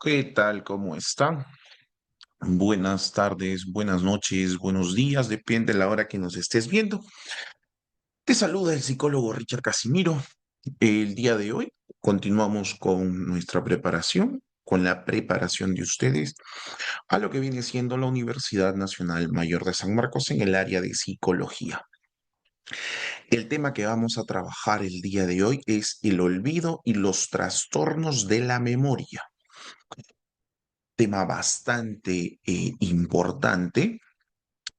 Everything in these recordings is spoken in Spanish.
¿Qué tal? ¿Cómo está? Buenas tardes, buenas noches, buenos días, depende de la hora que nos estés viendo. Te saluda el psicólogo Richard Casimiro. El día de hoy continuamos con nuestra preparación, con la preparación de ustedes a lo que viene siendo la Universidad Nacional Mayor de San Marcos en el área de psicología. El tema que vamos a trabajar el día de hoy es el olvido y los trastornos de la memoria. Tema bastante importante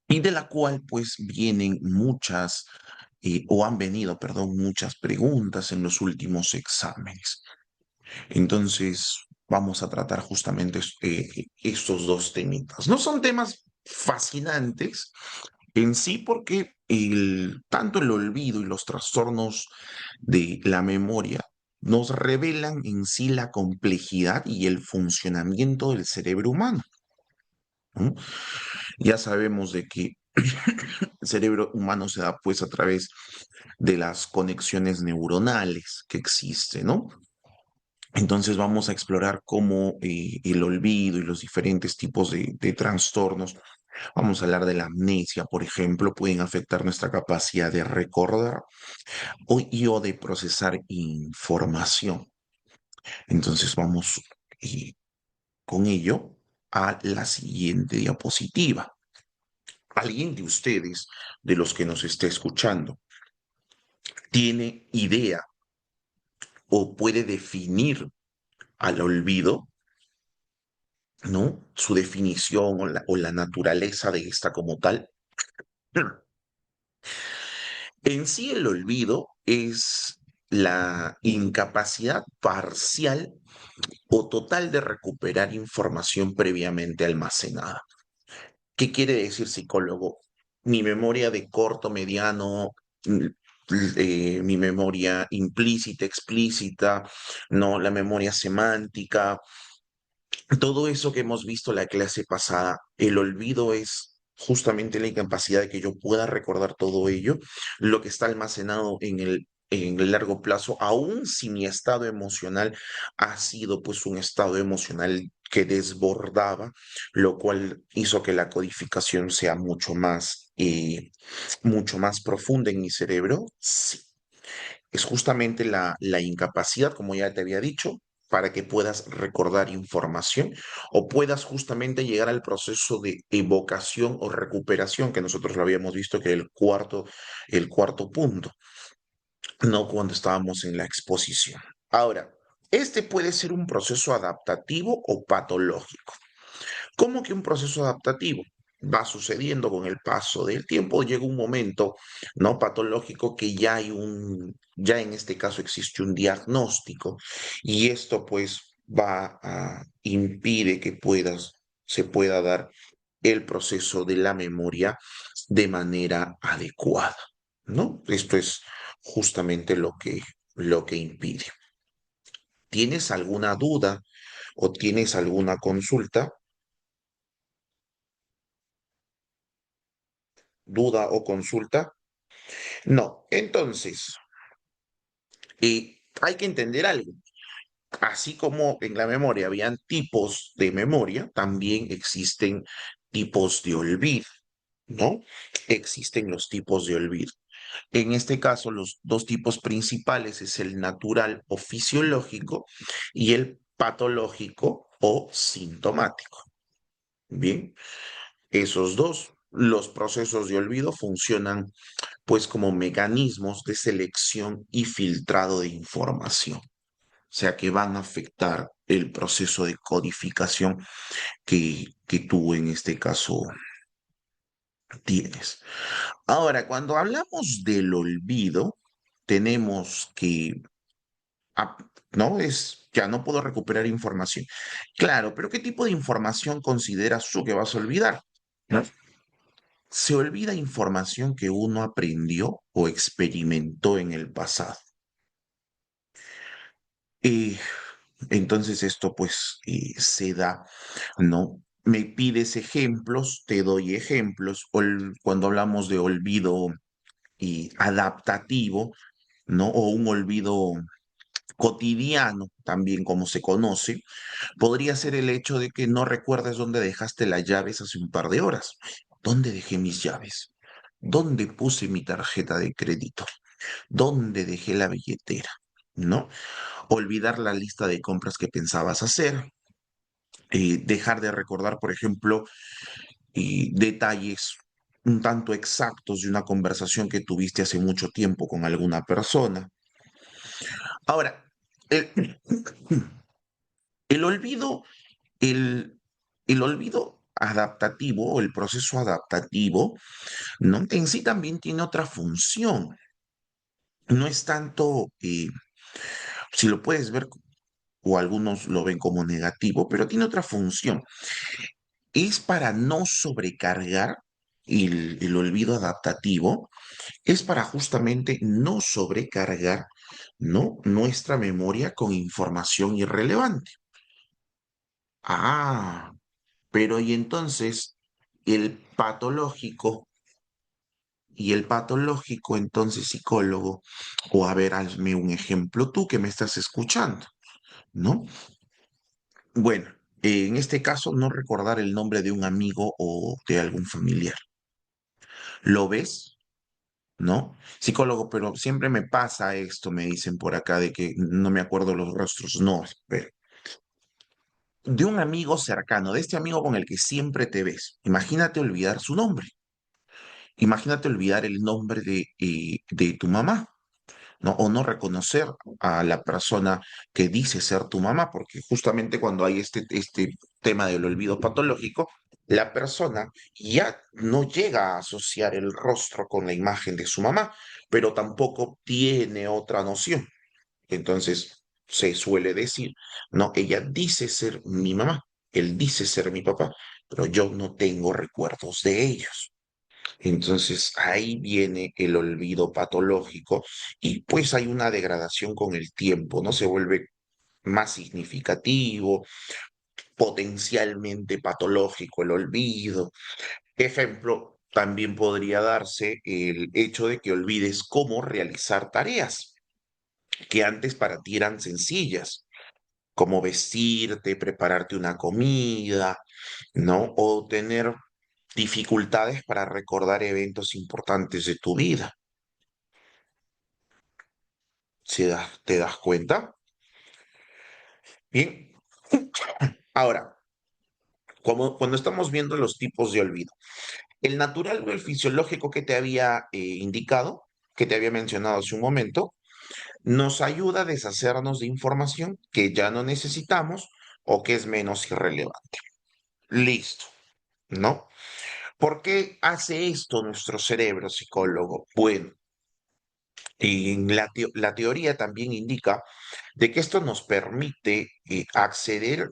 y de la cual pues vienen muchas, o han venido, perdón, muchas preguntas en los últimos exámenes. Entonces, vamos a tratar justamente estos dos temitas. No son temas fascinantes en sí porque tanto el olvido y los trastornos de la memoria nos revelan en sí la complejidad y el funcionamiento del cerebro humano, ¿no? Ya sabemos de que el cerebro humano se da pues a través de las conexiones neuronales que existen, ¿no? Entonces vamos a explorar cómo el olvido y los diferentes tipos de trastornos, vamos a hablar de la amnesia, por ejemplo, pueden afectar nuestra capacidad de recordar o de procesar información. Entonces vamos con ello a la siguiente diapositiva. ¿Alguien de ustedes, de los que nos esté escuchando, tiene idea o puede definir al olvido, ¿no? Su definición o la naturaleza de esta como tal? En sí, el olvido es la incapacidad parcial o total de recuperar información previamente almacenada. ¿Qué quiere decir, psicólogo? Mi memoria de corto, mediano, mm, mi memoria implícita, explícita, no, la memoria semántica, todo eso que hemos visto la clase pasada, el olvido es justamente la incapacidad de que yo pueda recordar todo ello, lo que está almacenado en el largo plazo, aun si mi estado emocional ha sido pues un estado emocional que desbordaba, lo cual hizo que la codificación sea mucho más profunda en mi cerebro. Sí, es justamente la incapacidad, como ya te había dicho, para que puedas recordar información o puedas justamente llegar al proceso de evocación o recuperación, que nosotros lo habíamos visto que el cuarto punto, no cuando estábamos en la exposición. Ahora, este puede ser un proceso adaptativo o patológico. ¿Cómo que un proceso adaptativo? Va sucediendo con el paso del tiempo, llega un momento no patológico que ya en este caso existe un diagnóstico y esto pues impide que se pueda dar el proceso de la memoria de manera adecuada, ¿no? Esto es justamente lo que impide. ¿Tienes alguna duda o tienes alguna consulta? ¿Duda o consulta? No, entonces, hay que entender algo. Así como en la memoria habían tipos de memoria, también existen tipos de olvido, ¿no? Existen los tipos de olvido. En este caso, los dos tipos principales es el natural o fisiológico y el patológico o sintomático. Bien, esos dos, los procesos de olvido funcionan pues como mecanismos de selección y filtrado de información, o sea que van a afectar el proceso de codificación que tú en este caso tienes. Ahora, cuando hablamos del olvido, tenemos que, ¿no? Ya no puedo recuperar información. Claro, pero ¿qué tipo de información consideras tú que vas a olvidar? ¿No? Se olvida información que uno aprendió o experimentó en el pasado. Y entonces esto pues se da, ¿no? Me pides ejemplos, te doy ejemplos. Cuando hablamos de olvido adaptativo, ¿no? O un olvido cotidiano, también como se conoce, podría ser el hecho de que no recuerdes dónde dejaste las llaves hace un par de horas. ¿Dónde dejé mis llaves? ¿Dónde puse mi tarjeta de crédito? ¿Dónde dejé la billetera? ¿No? Olvidar la lista de compras que pensabas hacer, dejar de recordar, por ejemplo, detalles un tanto exactos de una conversación que tuviste hace mucho tiempo con alguna persona. Ahora, el, el olvido, el, el olvido adaptativo o el proceso adaptativo, ¿no? En sí también tiene otra función. No es tanto, si lo puedes ver, o algunos lo ven como negativo, pero tiene otra función. Es para no sobrecargar el olvido adaptativo, es para justamente no sobrecargar, ¿no? Nuestra memoria con información irrelevante. Ah, pero y entonces el patológico, y el patológico, entonces psicólogo, o a ver, hazme un ejemplo tú que me estás escuchando, ¿no? Bueno, en este caso, no recordar el nombre de un amigo o de algún familiar. ¿Lo ves? ¿No? Psicólogo, pero siempre me pasa esto, me dicen por acá, de que no me acuerdo los rostros. No, espera. De un amigo cercano, de este amigo con el que siempre te ves. Imagínate olvidar su nombre. Imagínate olvidar el nombre de tu mamá, ¿no? O no reconocer a la persona que dice ser tu mamá, porque justamente cuando hay este tema del olvido patológico, la persona ya no llega a asociar el rostro con la imagen de su mamá, pero tampoco tiene otra noción. Entonces, se suele decir, no, ella dice ser mi mamá, él dice ser mi papá, pero yo no tengo recuerdos de ellos. Entonces ahí viene el olvido patológico y pues hay una degradación con el tiempo, ¿no? Se vuelve más significativo, potencialmente patológico el olvido. Ejemplo, también podría darse el hecho de que olvides cómo realizar tareas que antes para ti eran sencillas, como vestirte, prepararte una comida, ¿no? O tener dificultades para recordar eventos importantes de tu vida. ¿Te das cuenta? Bien, ahora, como cuando estamos viendo los tipos de olvido, el natural o el fisiológico que te había indicado, que te había mencionado hace un momento, nos ayuda a deshacernos de información que ya no necesitamos o que es menos irrelevante. Listo, ¿no? ¿Por qué hace esto nuestro cerebro, psicólogo? Bueno, la teoría también indica de que esto nos permite acceder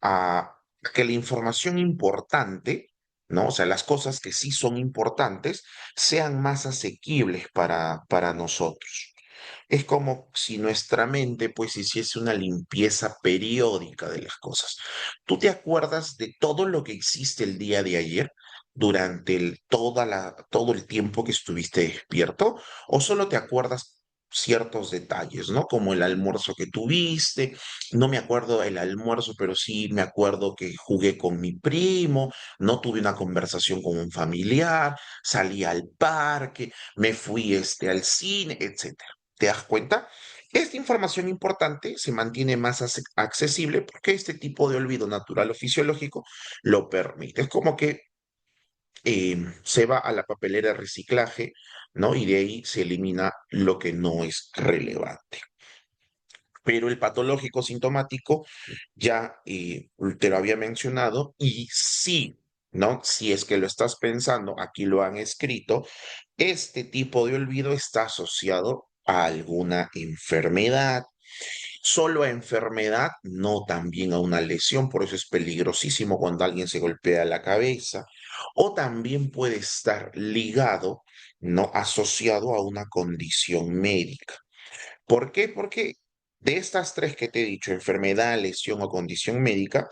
a que la información importante, ¿no? O sea, las cosas que sí son importantes, sean más asequibles para nosotros. Es como si nuestra mente pues hiciese una limpieza periódica de las cosas. ¿Tú te acuerdas de todo lo que hiciste el día de ayer durante todo el tiempo que estuviste despierto? ¿O solo te acuerdas ciertos detalles, ¿no? Como el almuerzo que tuviste. No me acuerdo el almuerzo, pero sí me acuerdo que jugué con mi primo, no tuve una conversación con un familiar, salí al parque, me fui al cine, etcétera. ¿Te das cuenta? Esta información importante se mantiene más accesible porque este tipo de olvido natural o fisiológico lo permite. Es como que se va a la papelera de reciclaje, ¿no? Y de ahí se elimina lo que no es relevante. Pero el patológico sintomático ya te lo había mencionado y sí, ¿no? Si es que lo estás pensando, aquí lo han escrito, este tipo de olvido está asociado a alguna enfermedad, solo a enfermedad, no también a una lesión, por eso es peligrosísimo cuando alguien se golpea la cabeza, o también puede estar ligado, no asociado a una condición médica. ¿Por qué? Porque de estas tres que te he dicho, enfermedad, lesión o condición médica,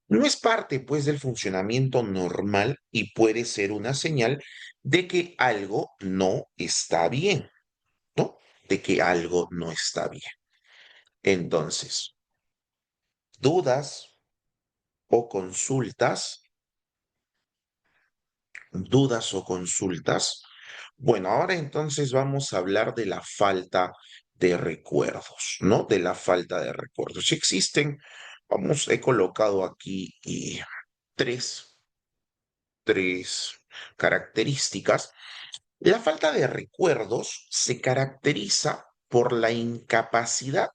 no es parte pues del funcionamiento normal y puede ser una señal de que algo no está bien, ¿no? De que algo no está bien. Entonces, dudas o consultas, dudas o consultas. Bueno, ahora entonces vamos a hablar de la falta de recuerdos, ¿no? De la falta de recuerdos. Si existen, vamos, he colocado aquí tres, tres características. La falta de recuerdos se caracteriza por la incapacidad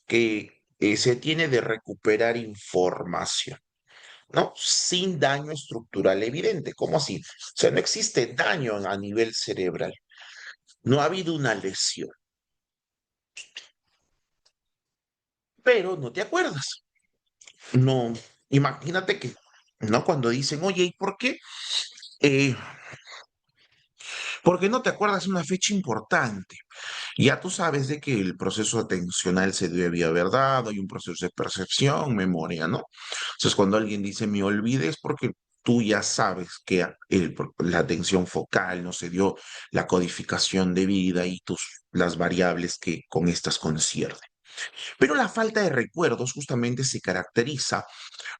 que se tiene de recuperar información, ¿no? Sin daño estructural evidente. ¿Cómo así? O sea, no existe daño a nivel cerebral. No ha habido una lesión, pero no te acuerdas. No, imagínate que, ¿no? Cuando dicen, oye, ¿y por qué? Eh, porque no te acuerdas una fecha importante. Ya tú sabes de que el proceso atencional se debe haber dado, hay un proceso de percepción, memoria, ¿no? Entonces, cuando alguien dice me olvide es porque tú ya sabes que la atención focal no se dio, la codificación de vida y las variables que con estas conciernen. Pero la falta de recuerdos justamente se caracteriza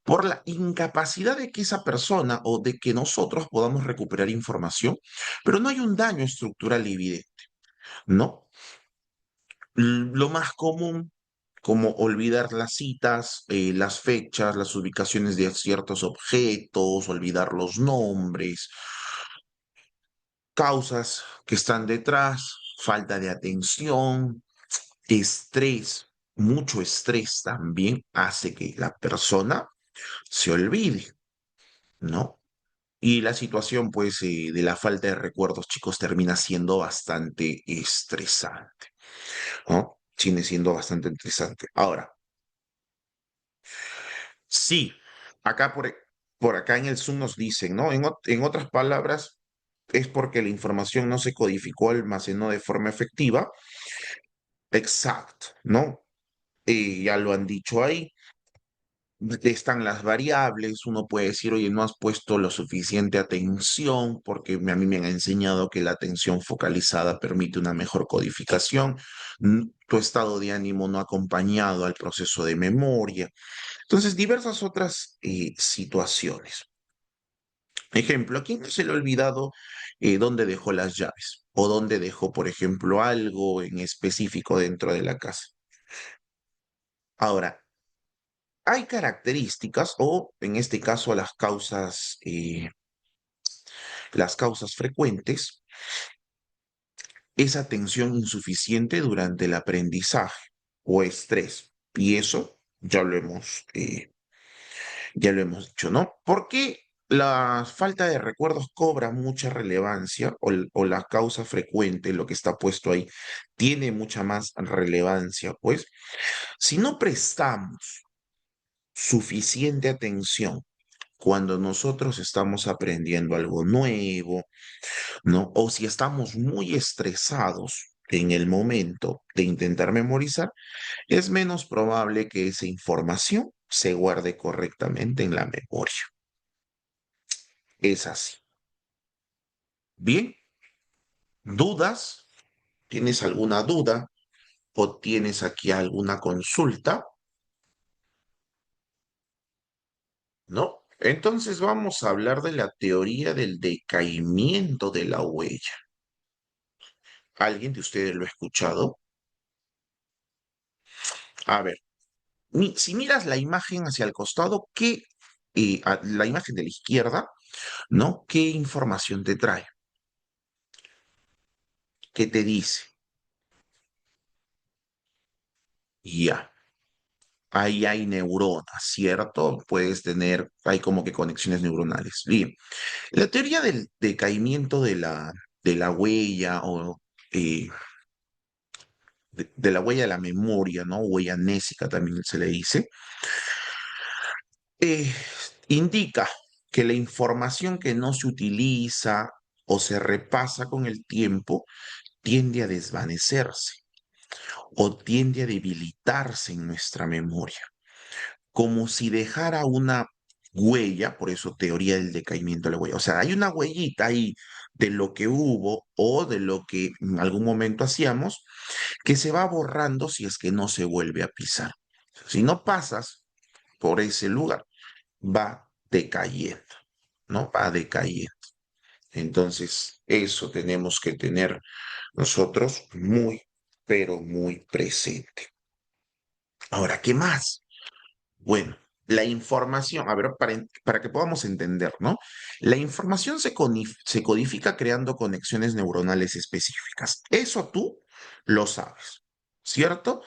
por la incapacidad de que esa persona o de que nosotros podamos recuperar información, pero no hay un daño estructural evidente, ¿no? Lo más común, como olvidar las citas, las fechas, las ubicaciones de ciertos objetos, olvidar los nombres, causas que están detrás, falta de atención, estrés, mucho estrés también hace que la persona se olvide, ¿no? Y la situación, pues, de la falta de recuerdos, chicos, termina siendo bastante estresante, ¿no? Sigue siendo bastante estresante. Ahora, sí, acá por acá en el Zoom nos dicen, ¿no? En otras palabras, es porque la información no se codificó, almacenó de forma efectiva. Exacto, ¿no? Ya lo han dicho ahí. Están las variables, uno puede decir, oye, no has puesto lo suficiente atención, porque a mí me han enseñado que la atención focalizada permite una mejor codificación. Tu estado de ánimo no ha acompañado al proceso de memoria. Entonces, diversas otras situaciones. Ejemplo, ¿a quién no se le ha olvidado dónde dejó las llaves? O dónde dejó, por ejemplo, algo en específico dentro de la casa. Ahora, hay características, o en este caso las causas frecuentes, es atención insuficiente durante el aprendizaje o estrés. Y eso ya lo hemos dicho, ¿no? ¿Por qué la falta de recuerdos cobra mucha relevancia o la causa frecuente, lo que está puesto ahí, tiene mucha más relevancia? Pues si no prestamos suficiente atención cuando nosotros estamos aprendiendo algo nuevo, ¿no? O si estamos muy estresados en el momento de intentar memorizar, es menos probable que esa información se guarde correctamente en la memoria. Es así. Bien, ¿dudas? ¿Tienes alguna duda o tienes aquí alguna consulta? ¿No? Entonces vamos a hablar de la teoría del decaimiento de la huella. ¿Alguien de ustedes lo ha escuchado? A ver, si miras la imagen hacia el costado, la imagen de la izquierda, ¿no? ¿Qué información te trae? ¿Qué te dice? Ya, ahí hay neuronas, ¿cierto? Hay como que conexiones neuronales. Bien, la teoría del decaimiento de la huella o eh, de la huella de la memoria, ¿no? Huella amnésica también se le dice, eh, indica que la información que no se utiliza o se repasa con el tiempo tiende a desvanecerse o tiende a debilitarse en nuestra memoria, como si dejara una huella, por eso teoría del decaimiento de la huella. O sea, hay una huellita ahí de lo que hubo o de lo que en algún momento hacíamos que se va borrando si es que no se vuelve a pisar. Si no pasas por ese lugar, va decayendo, ¿no? Va decayendo. Entonces, eso tenemos que tener nosotros muy, pero muy presente. Ahora, ¿qué más? Bueno, la información, a ver, para que podamos entender, ¿no? La información se codifica creando conexiones neuronales específicas. Eso tú lo sabes, ¿cierto?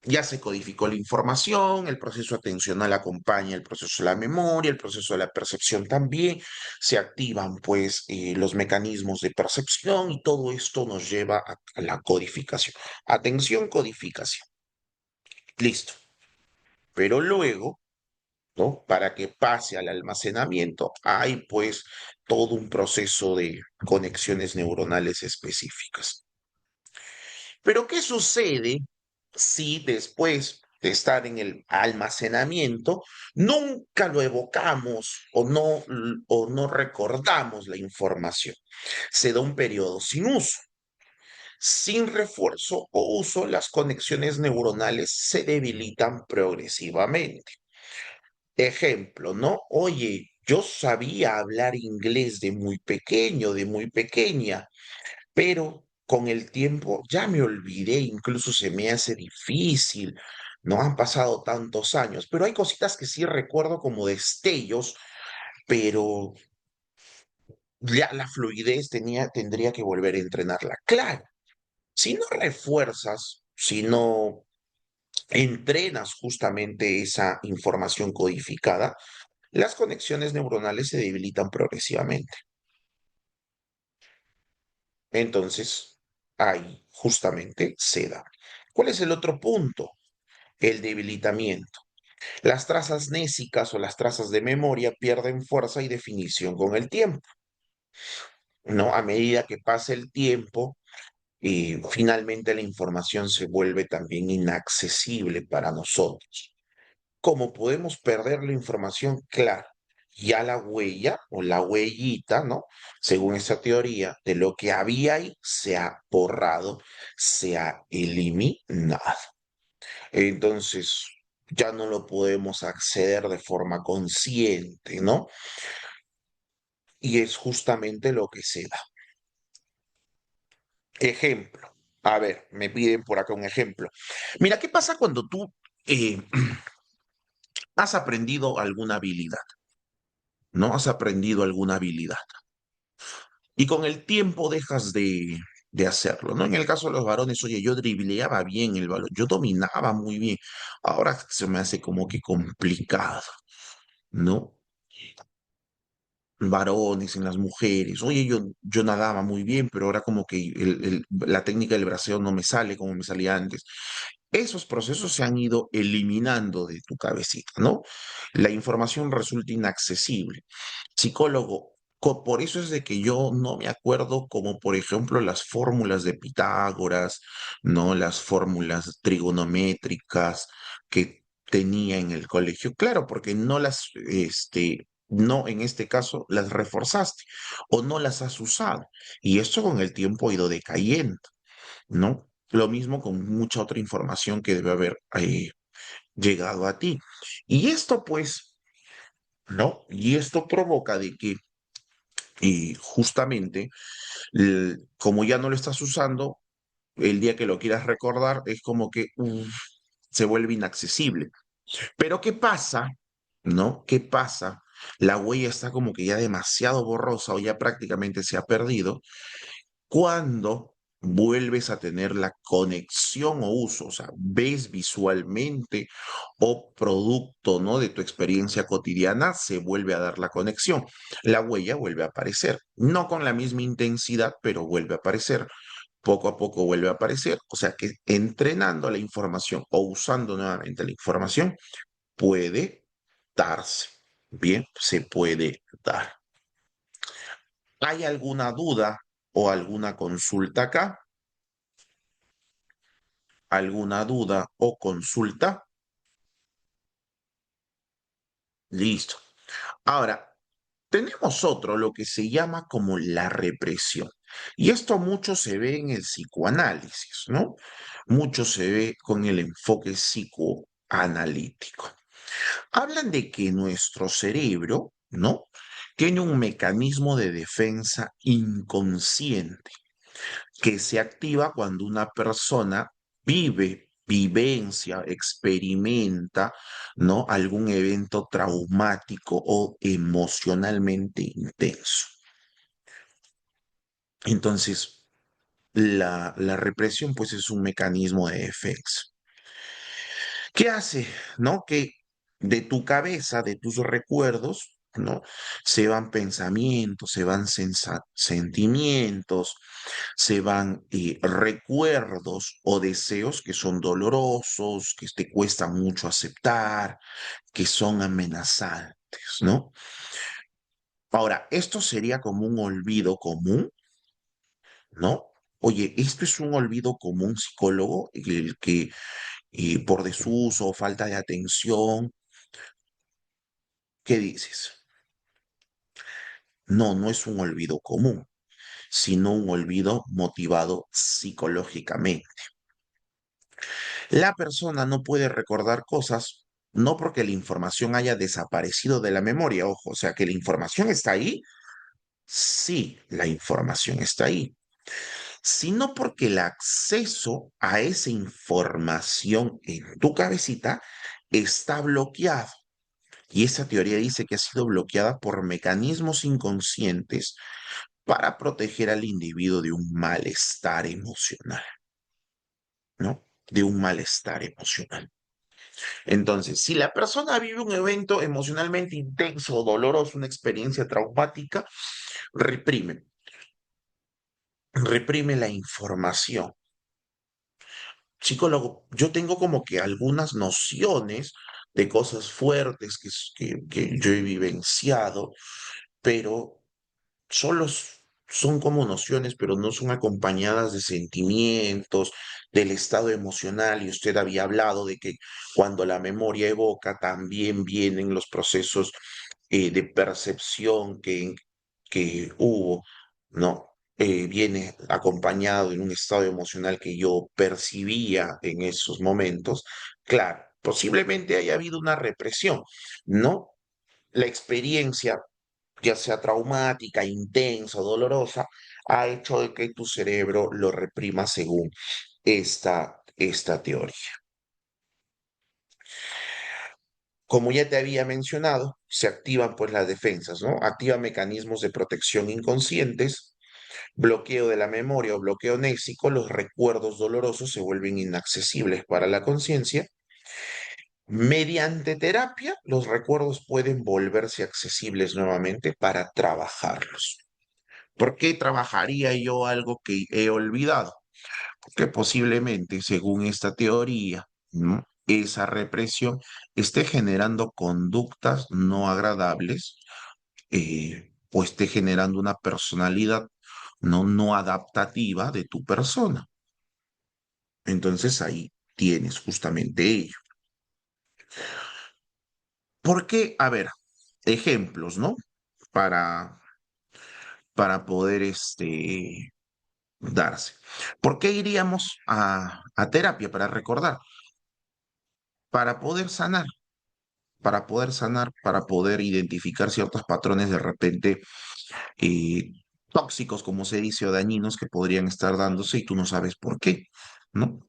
Ya se codificó la información, el proceso atencional acompaña el proceso de la memoria, el proceso de la percepción también, se activan pues los mecanismos de percepción y todo esto nos lleva a la codificación. Atención, codificación. Listo. Pero luego, ¿no? Para que pase al almacenamiento, hay pues todo un proceso de conexiones neuronales específicas. Pero ¿qué sucede si después de estar en el almacenamiento nunca lo evocamos o no recordamos la información? Se da un periodo sin uso. Sin refuerzo o uso, las conexiones neuronales se debilitan progresivamente. Ejemplo, ¿no? Oye, yo sabía hablar inglés de muy pequeño, de muy pequeña, pero con el tiempo ya me olvidé, incluso se me hace difícil. No han pasado tantos años, pero hay cositas que sí recuerdo como destellos, pero ya la fluidez tendría que volver a entrenarla. Claro, si no refuerzas, si no entrenas justamente esa información codificada, las conexiones neuronales se debilitan progresivamente. Entonces, ahí justamente se da. ¿Cuál es el otro punto? El debilitamiento. Las trazas nésicas o las trazas de memoria pierden fuerza y definición con el tiempo, ¿no? A medida que pasa el tiempo, finalmente la información se vuelve también inaccesible para nosotros. ¿Cómo podemos perder la información? Claro, ya la huella o la huellita, ¿no? Según esa teoría, de lo que había ahí se ha borrado, se ha eliminado. Entonces, ya no lo podemos acceder de forma consciente, ¿no? Y es justamente lo que se da. Ejemplo. A ver, me piden por acá un ejemplo. Mira, ¿qué pasa cuando tú eh, has aprendido alguna habilidad? ¿No? Has aprendido alguna habilidad. Y con el tiempo dejas de hacerlo, ¿no? En el caso de los varones, oye, yo dribleaba bien el balón, yo dominaba muy bien. Ahora se me hace como que complicado, ¿no? Varones, en las mujeres. Oye, yo nadaba muy bien, pero ahora como que la técnica del braceo no me sale como me salía antes. Esos procesos se han ido eliminando de tu cabecita, ¿no? La información resulta inaccesible. Psicólogo, por eso es de que yo no me acuerdo como por ejemplo las fórmulas de Pitágoras, ¿no? Las fórmulas trigonométricas que tenía en el colegio. Claro, porque no no en este caso las reforzaste o no las has usado. Y esto con el tiempo ha ido decayendo, ¿no? Lo mismo con mucha otra información que debe haber llegado a ti. Y esto pues, ¿no? Y esto provoca de que justamente, como ya no lo estás usando, el día que lo quieras recordar es como que se vuelve inaccesible. Pero ¿qué pasa? ¿No? ¿Qué pasa? La huella está como que ya demasiado borrosa o ya prácticamente se ha perdido cuando vuelves a tener la conexión o uso, o sea, ves visualmente o producto, ¿no? De tu experiencia cotidiana, se vuelve a dar la conexión. La huella vuelve a aparecer, no con la misma intensidad, pero vuelve a aparecer. Poco a poco vuelve a aparecer, o sea que entrenando la información o usando nuevamente la información puede darse. Bien, se puede dar. ¿Hay alguna duda o alguna consulta acá? ¿Alguna duda o consulta? Listo. Ahora, tenemos otro, lo que se llama como la represión. Y esto mucho se ve en el psicoanálisis, ¿no? Mucho se ve con el enfoque psicoanalítico. Hablan de que nuestro cerebro, ¿no? Tiene un mecanismo de defensa inconsciente que se activa cuando una persona vivencia, experimenta, ¿no? Algún evento traumático o emocionalmente intenso. Entonces, la represión, pues, es un mecanismo de defensa. ¿Qué hace, no? Que de tu cabeza, de tus recuerdos, ¿no? Se van pensamientos, se van sentimientos, se van recuerdos o deseos que son dolorosos, que te cuesta mucho aceptar, que son amenazantes, ¿no? Ahora, esto sería como un olvido común, ¿no? Oye, esto es un olvido común psicólogo, el que por desuso o falta de atención, ¿qué dices? No, no es un olvido común, sino un olvido motivado psicológicamente. La persona no puede recordar cosas no porque la información haya desaparecido de la memoria, ojo, o sea que la información está ahí, sí, la información está ahí, sino porque el acceso a esa información en tu cabecita está bloqueado. Y esa teoría dice que ha sido bloqueada por mecanismos inconscientes para proteger al individuo de un malestar emocional, ¿no? De un malestar emocional. Entonces, si la persona vive un evento emocionalmente intenso, doloroso, una experiencia traumática, reprime, reprime la información. Psicólogo, yo tengo como que algunas nociones de cosas fuertes que yo he vivenciado, pero solo son como nociones, pero no son acompañadas de sentimientos, del estado emocional. Y usted había hablado de que cuando la memoria evoca, también vienen los procesos de percepción que hubo, ¿no? Viene acompañado en un estado emocional que yo percibía en esos momentos. Claro, posiblemente haya habido una represión, ¿no? La experiencia ya sea traumática, intensa, dolorosa, ha hecho de que tu cerebro lo reprima según esta teoría. Como ya te había mencionado, se activan pues las defensas, ¿no? Activan mecanismos de protección inconscientes, bloqueo de la memoria o bloqueo nésico, los recuerdos dolorosos se vuelven inaccesibles para la conciencia. Mediante terapia, los recuerdos pueden volverse accesibles nuevamente para trabajarlos. ¿Por qué trabajaría yo algo que he olvidado? Porque posiblemente, según esta teoría, ¿no? Esa represión esté generando conductas no agradables, o esté generando una personalidad no adaptativa de tu persona. Entonces ahí tienes justamente ello. ¿Por qué? A ver, ejemplos, ¿no? Para, para poder darse. ¿Por qué iríamos a terapia? Para recordar, para poder sanar, para poder identificar ciertos patrones de repente eh, tóxicos, como se dice, o dañinos que podrían estar dándose y tú no sabes por qué, ¿no?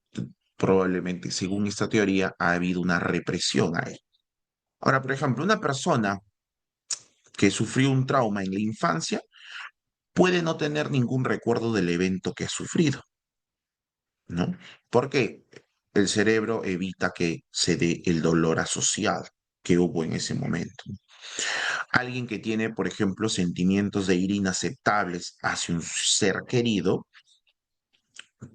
Probablemente, según esta teoría, ha habido una represión a él. Ahora, por ejemplo, una persona que sufrió un trauma en la infancia puede no tener ningún recuerdo del evento que ha sufrido, ¿no? Porque el cerebro evita que se dé el dolor asociado que hubo en ese momento. Alguien que tiene, por ejemplo, sentimientos de ira inaceptables hacia un ser querido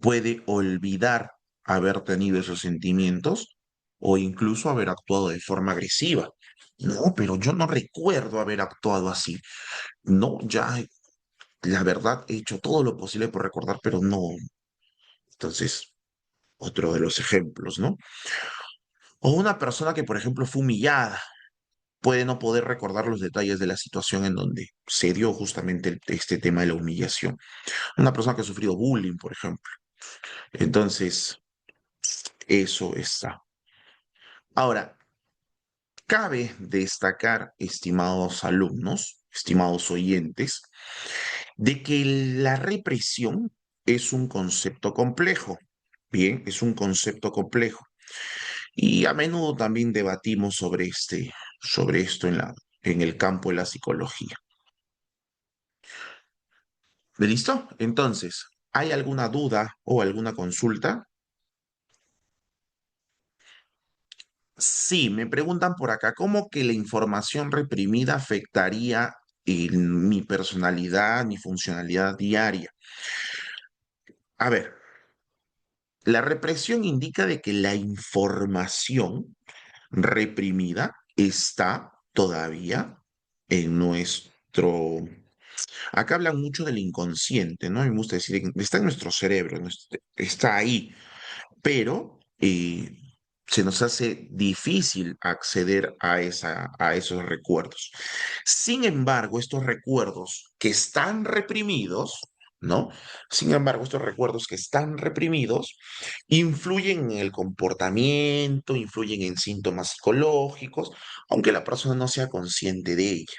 puede olvidar haber tenido esos sentimientos o incluso haber actuado de forma agresiva. No, pero yo no recuerdo haber actuado así. No, ya, la verdad, he hecho todo lo posible por recordar, pero no. Entonces, otro de los ejemplos, ¿no? O una persona que, por ejemplo, fue humillada, puede no poder recordar los detalles de la situación en donde se dio justamente este tema de la humillación. Una persona que ha sufrido bullying, por ejemplo. Entonces, eso está. Ahora, cabe destacar, estimados alumnos, estimados oyentes, de que la represión es un concepto complejo. Bien, es un concepto complejo. Y a menudo también debatimos sobre esto en el campo de la psicología. ¿Listo? Entonces, ¿hay alguna duda o alguna consulta? Sí, me preguntan por acá, ¿cómo que la información reprimida afectaría mi personalidad, mi funcionalidad diaria? A ver, la represión indica de que la información reprimida está todavía en nuestro... Acá hablan mucho del inconsciente, ¿no? Me gusta decir, está en nuestro cerebro, está ahí, pero se nos hace difícil acceder a esos recuerdos. Sin embargo, estos recuerdos que están reprimidos, ¿no? Sin embargo, estos recuerdos que están reprimidos influyen en el comportamiento, influyen en síntomas psicológicos, aunque la persona no sea consciente de ello.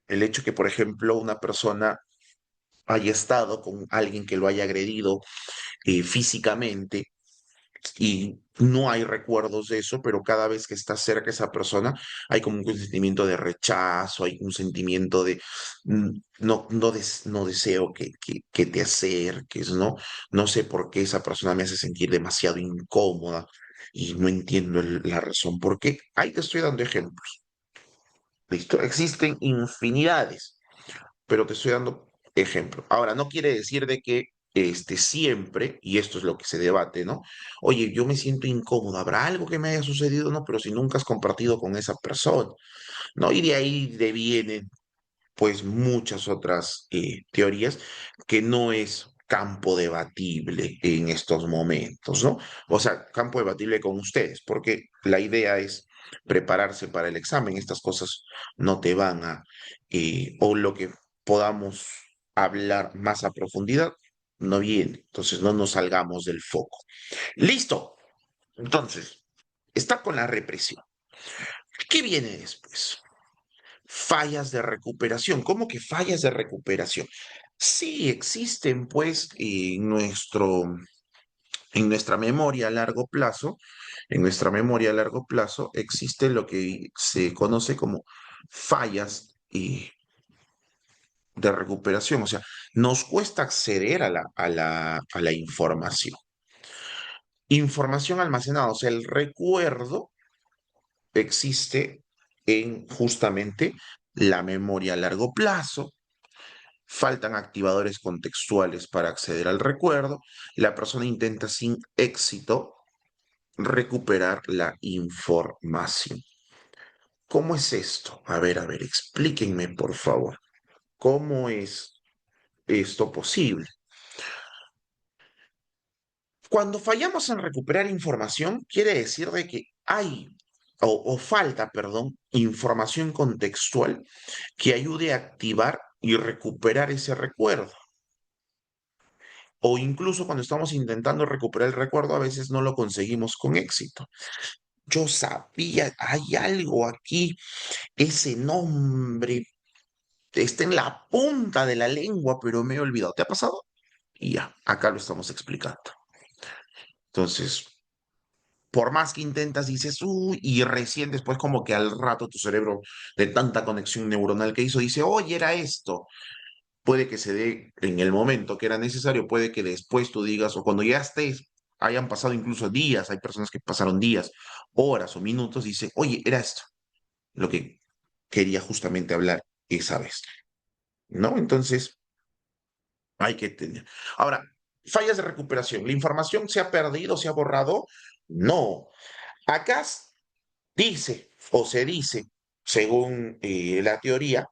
El hecho que, por ejemplo, una persona haya estado con alguien que lo haya agredido físicamente y no hay recuerdos de eso, pero cada vez que está cerca esa persona hay como un sentimiento de rechazo, hay un sentimiento de no deseo que te acerques, ¿no? No sé por qué esa persona me hace sentir demasiado incómoda y no entiendo la razón por qué. Ahí te estoy dando ejemplos. ¿Listo? Existen infinidades, pero te estoy dando ejemplo. Ahora, no quiere decir de que siempre, y esto es lo que se debate, ¿no? Oye, yo me siento incómodo, ¿habrá algo que me haya sucedido? No, pero si nunca has compartido con esa persona, ¿no? Y de ahí devienen, pues, muchas otras teorías que no es campo debatible en estos momentos, ¿no? O sea, campo debatible con ustedes, porque la idea es prepararse para el examen. Estas cosas no te van o lo que podamos hablar más a profundidad, no viene. Entonces, no nos salgamos del foco. Listo. Entonces, está con la represión. ¿Qué viene después? Fallas de recuperación. ¿Cómo que fallas de recuperación? Sí, existen pues en nuestra memoria a largo plazo, en nuestra memoria a largo plazo existe lo que se conoce como fallas de recuperación. O sea, nos cuesta acceder a la información. Información almacenada, o sea, el recuerdo existe en justamente la memoria a largo plazo. Faltan activadores contextuales para acceder al recuerdo. La persona intenta sin éxito recuperar la información. ¿Cómo es esto? A ver, explíquenme por favor. ¿Cómo es esto posible? Cuando fallamos en recuperar información, quiere decir de que hay o falta, perdón, información contextual que ayude a activar y recuperar ese recuerdo. O incluso cuando estamos intentando recuperar el recuerdo, a veces no lo conseguimos con éxito. Yo sabía, hay algo aquí, ese nombre está en la punta de la lengua, pero me he olvidado. ¿Te ha pasado? Y ya, acá lo estamos explicando. Entonces, por más que intentas, dices, uy, y recién después como que al rato tu cerebro, de tanta conexión neuronal que hizo, dice, oye, era esto. Puede que se dé en el momento que era necesario, puede que después tú digas, o cuando ya estés, hayan pasado incluso días, hay personas que pasaron días, horas o minutos, dice, oye, era esto, lo que quería justamente hablar esa vez, ¿no? Entonces, hay que tener. Ahora, fallas de recuperación. ¿La información se ha perdido, se ha borrado? No. Acá dice o se dice, según la teoría,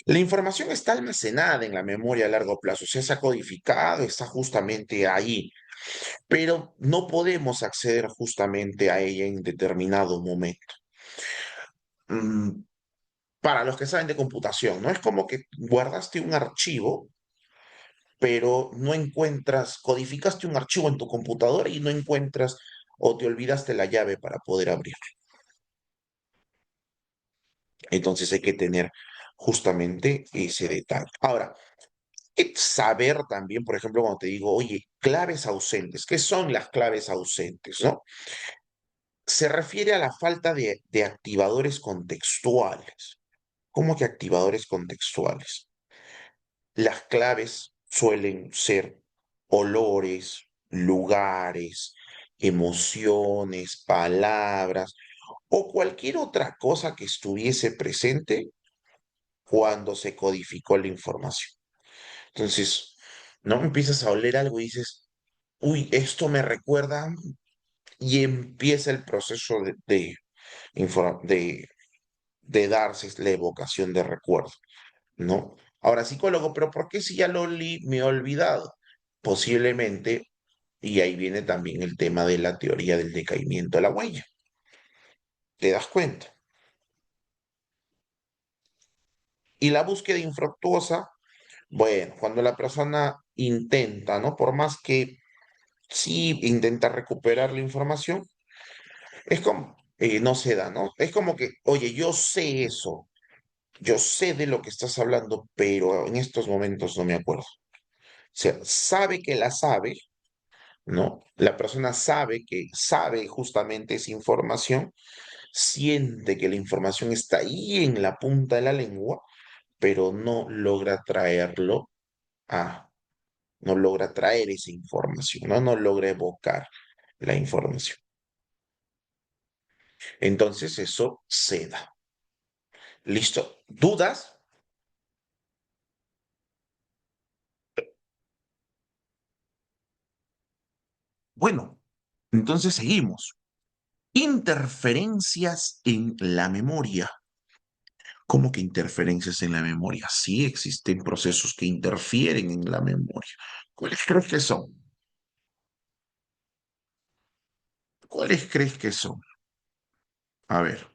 la información está almacenada en la memoria a largo plazo, se ha codificado, está justamente ahí, pero no podemos acceder justamente a ella en determinado momento. Mm, para los que saben de computación, ¿no? Es como que guardaste un archivo, pero no encuentras, codificaste un archivo en tu computadora y no encuentras o te olvidaste la llave para poder abrirlo. Entonces hay que tener justamente ese detalle. Ahora, saber también, por ejemplo, cuando te digo, oye, claves ausentes, ¿qué son las claves ausentes, no? Se refiere a la falta de activadores contextuales. ¿Cómo que activadores contextuales? Las claves suelen ser olores, lugares, emociones, palabras o cualquier otra cosa que estuviese presente cuando se codificó la información. Entonces, no empiezas a oler algo y dices, uy, esto me recuerda, y empieza el proceso de darse la evocación de recuerdo, ¿no? Ahora, psicólogo, pero ¿por qué si ya lo me he olvidado? Posiblemente, y ahí viene también el tema de la teoría del decaimiento de la huella. ¿Te das cuenta? Y la búsqueda infructuosa, bueno, cuando la persona intenta, ¿no? Por más que sí intenta recuperar la información, es como, no se da, ¿no? Es como que, oye, yo sé eso, yo sé de lo que estás hablando, pero en estos momentos no me acuerdo. O sea, sabe que la sabe, ¿no? La persona sabe que sabe justamente esa información, siente que la información está ahí en la punta de la lengua, pero no logra traer esa información, ¿no? No logra evocar la información. Entonces eso se da. ¿Listo? ¿Dudas? Bueno, entonces seguimos. Interferencias en la memoria. ¿Cómo que interferencias en la memoria? Sí existen procesos que interfieren en la memoria. ¿Cuáles crees que son? ¿Cuáles crees que son? A ver,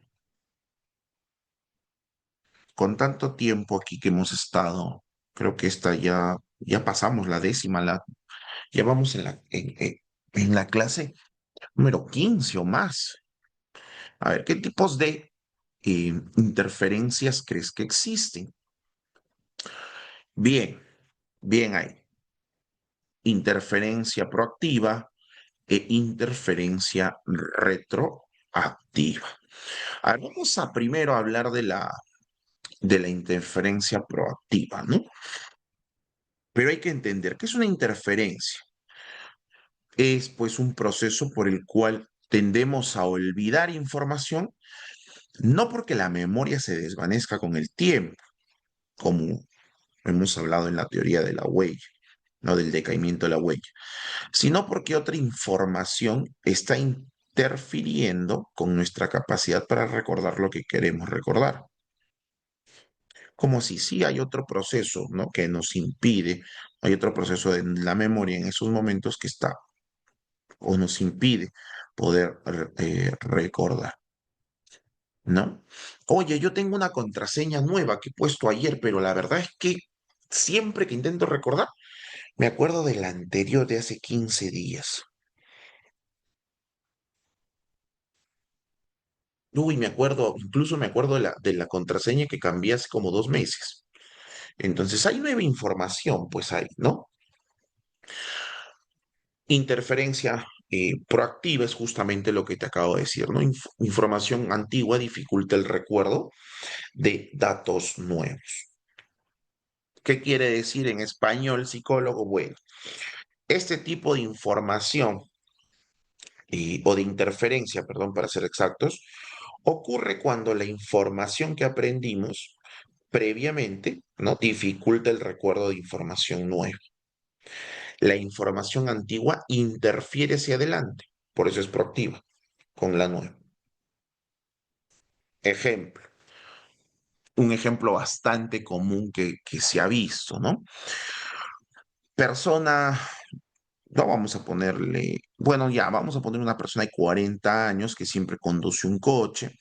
con tanto tiempo aquí que hemos estado, creo que esta ya pasamos la décima, ya vamos en la clase número 15 o más. A ver, ¿qué tipos de interferencias crees que existen? Bien, bien ahí. Interferencia proactiva e interferencia retroactiva. A ver, vamos a primero hablar de la interferencia proactiva, ¿no? Pero hay que entender que es una interferencia. Es pues un proceso por el cual tendemos a olvidar información, no porque la memoria se desvanezca con el tiempo, como hemos hablado en la teoría de la huella, no del decaimiento de la huella, sino porque otra información está interfiriendo con nuestra capacidad para recordar lo que queremos recordar. Como si sí hay otro proceso, ¿no? Que nos impide, hay otro proceso de la memoria en esos momentos que está o nos impide poder recordar, ¿no? Oye, yo tengo una contraseña nueva que he puesto ayer, pero la verdad es que siempre que intento recordar, me acuerdo de la anterior de hace 15 días. Uy, me acuerdo, incluso me acuerdo de la contraseña que cambié hace como 2 meses. Entonces hay nueva información, pues hay, ¿no? Interferencia proactiva es justamente lo que te acabo de decir, ¿no? Información antigua dificulta el recuerdo de datos nuevos. ¿Qué quiere decir en español, psicólogo? Bueno, este tipo de información o de interferencia, perdón, para ser exactos, ocurre cuando la información que aprendimos previamente, ¿no? Dificulta el recuerdo de información nueva. La información antigua interfiere hacia adelante, por eso es proactiva con la nueva. Ejemplo, un ejemplo bastante común que se ha visto, ¿no? Persona no vamos a ponerle, bueno, ya, vamos a poner una persona de 40 años que siempre conduce un coche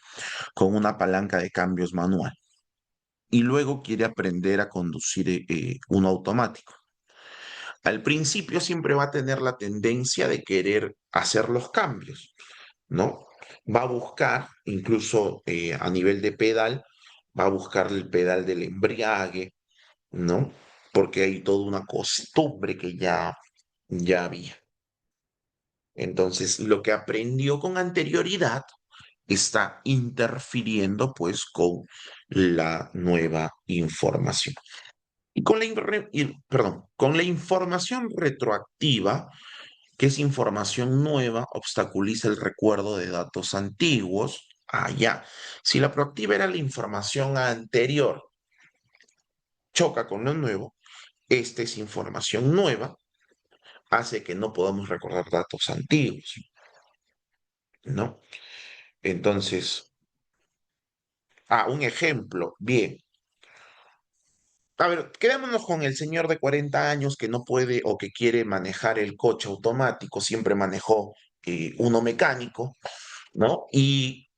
con una palanca de cambios manual y luego quiere aprender a conducir un automático. Al principio siempre va a tener la tendencia de querer hacer los cambios, ¿no? Va a buscar, incluso a nivel de pedal, va a buscar el pedal del embriague, ¿no? Porque hay toda una costumbre que ya había. Entonces, lo que aprendió con anterioridad está interfiriendo pues con la nueva información. Y con perdón, con la información retroactiva, que es información nueva, obstaculiza el recuerdo de datos antiguos. Ya. Si la proactiva era la información anterior, choca con lo nuevo, esta es información nueva, hace que no podamos recordar datos antiguos, ¿no? Entonces, un ejemplo, bien. A ver, quedémonos con el señor de 40 años que no puede o que quiere manejar el coche automático, siempre manejó uno mecánico, ¿no? Y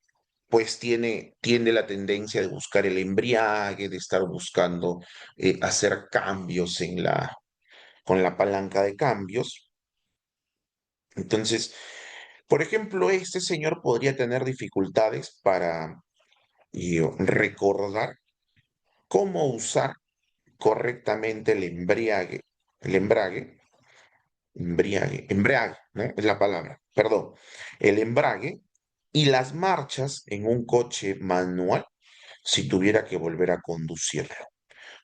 pues tiene la tendencia de buscar el embriague, de estar buscando hacer cambios con la palanca de cambios. Entonces, por ejemplo, este señor podría tener dificultades para recordar cómo usar correctamente embriague, ¿no? Es la palabra, perdón, el embrague y las marchas en un coche manual si tuviera que volver a conducirlo.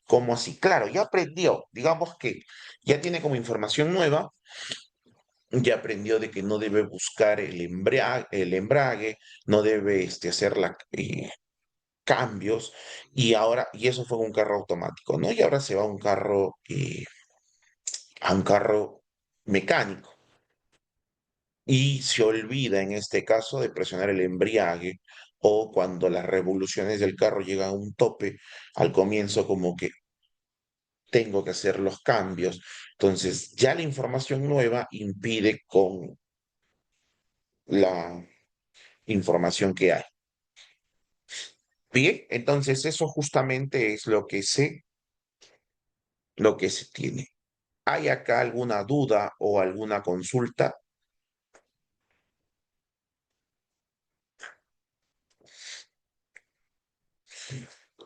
¿Cómo así? Claro, ya aprendió, digamos que ya tiene como información nueva, ya aprendió de que no debe buscar el embrague, no debe hacer cambios, y eso fue un carro automático, ¿no? Y ahora se va a un carro mecánico y se olvida en este caso de presionar el embriague o cuando las revoluciones del carro llegan a un tope, al comienzo como que tengo que hacer los cambios. Entonces ya la información nueva impide con la información que hay. Bien, entonces eso justamente es lo que se tiene. ¿Hay acá alguna duda o alguna consulta?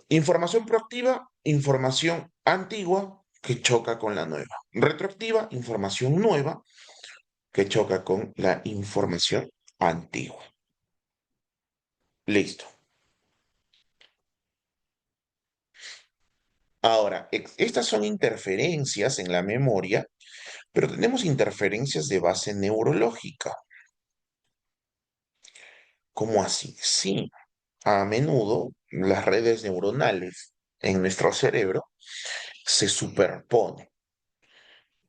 Información proactiva, información antigua que choca con la nueva. Retroactiva, información nueva que choca con la información antigua. Listo. Ahora, estas son interferencias en la memoria, pero tenemos interferencias de base neurológica. ¿Cómo así? Sí, a menudo las redes neuronales en nuestro cerebro se superponen.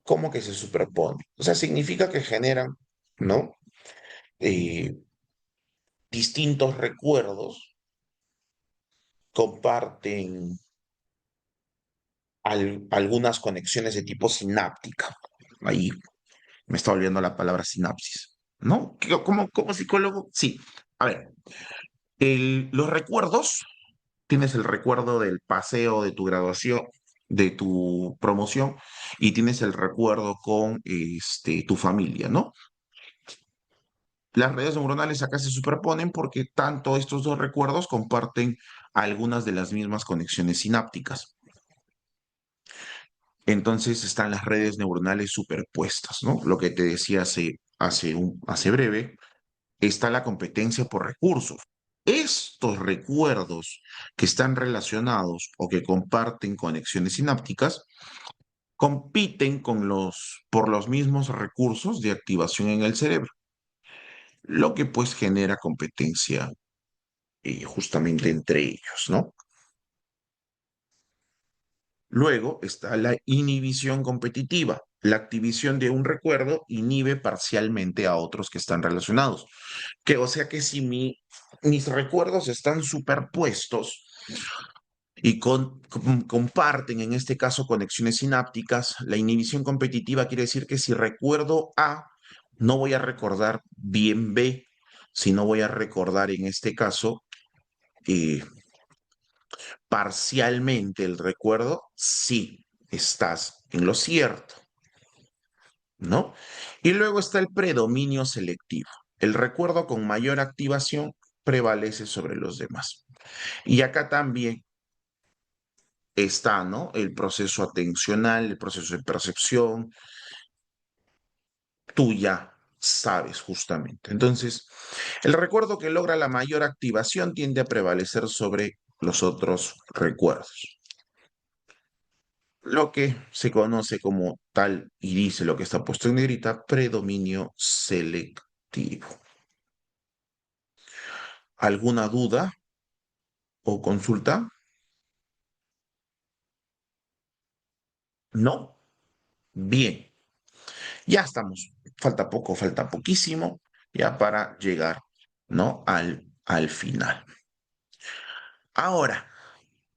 ¿Cómo que se superponen? O sea, significa que generan, ¿no? Eh, distintos recuerdos, comparten algunas conexiones de tipo sináptica. Ahí me está olvidando la palabra sinapsis, ¿no? ¿Como psicólogo? Sí. A ver, los recuerdos, tienes el recuerdo del paseo de tu graduación, de tu promoción, y tienes el recuerdo con tu familia, ¿no? Las redes neuronales acá se superponen porque tanto estos dos recuerdos comparten algunas de las mismas conexiones sinápticas. Entonces están las redes neuronales superpuestas, ¿no? Lo que te decía hace breve, está la competencia por recursos. Estos recuerdos que están relacionados o que comparten conexiones sinápticas compiten por los mismos recursos de activación en el cerebro, lo que pues genera competencia justamente entre ellos, ¿no? Luego está la inhibición competitiva. La activación de un recuerdo inhibe parcialmente a otros que están relacionados. O sea que si mis recuerdos están superpuestos, y comparten en este caso conexiones sinápticas. La inhibición competitiva quiere decir que si recuerdo A, no voy a recordar bien B, sino voy a recordar en este caso eh, parcialmente el recuerdo. Sí, estás en lo cierto, ¿no? Y luego está el predominio selectivo. El recuerdo con mayor activación prevalece sobre los demás. Y acá también está, ¿no? El proceso atencional, el proceso de percepción, tú ya sabes justamente. Entonces, el recuerdo que logra la mayor activación tiende a prevalecer sobre los otros recuerdos. Lo que se conoce como tal, y dice lo que está puesto en negrita, predominio selectivo. ¿Alguna duda o consulta? No. Bien, ya estamos. Falta poco, falta poquísimo, ya para llegar, ¿no? Al final. Ahora,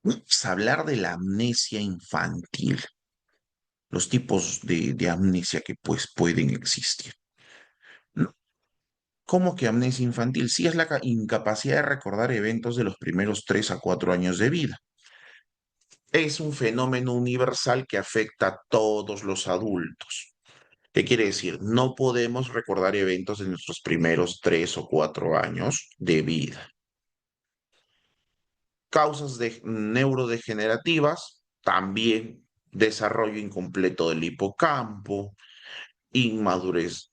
vamos a hablar de la amnesia infantil, los tipos de amnesia que pues pueden existir, ¿no? ¿Cómo que amnesia infantil? Sí, es la incapacidad de recordar eventos de los primeros 3 a 4 años de vida. Es un fenómeno universal que afecta a todos los adultos. ¿Qué quiere decir? No podemos recordar eventos de nuestros primeros 3 o 4 años de vida. Causas neurodegenerativas, también desarrollo incompleto del hipocampo, inmadurez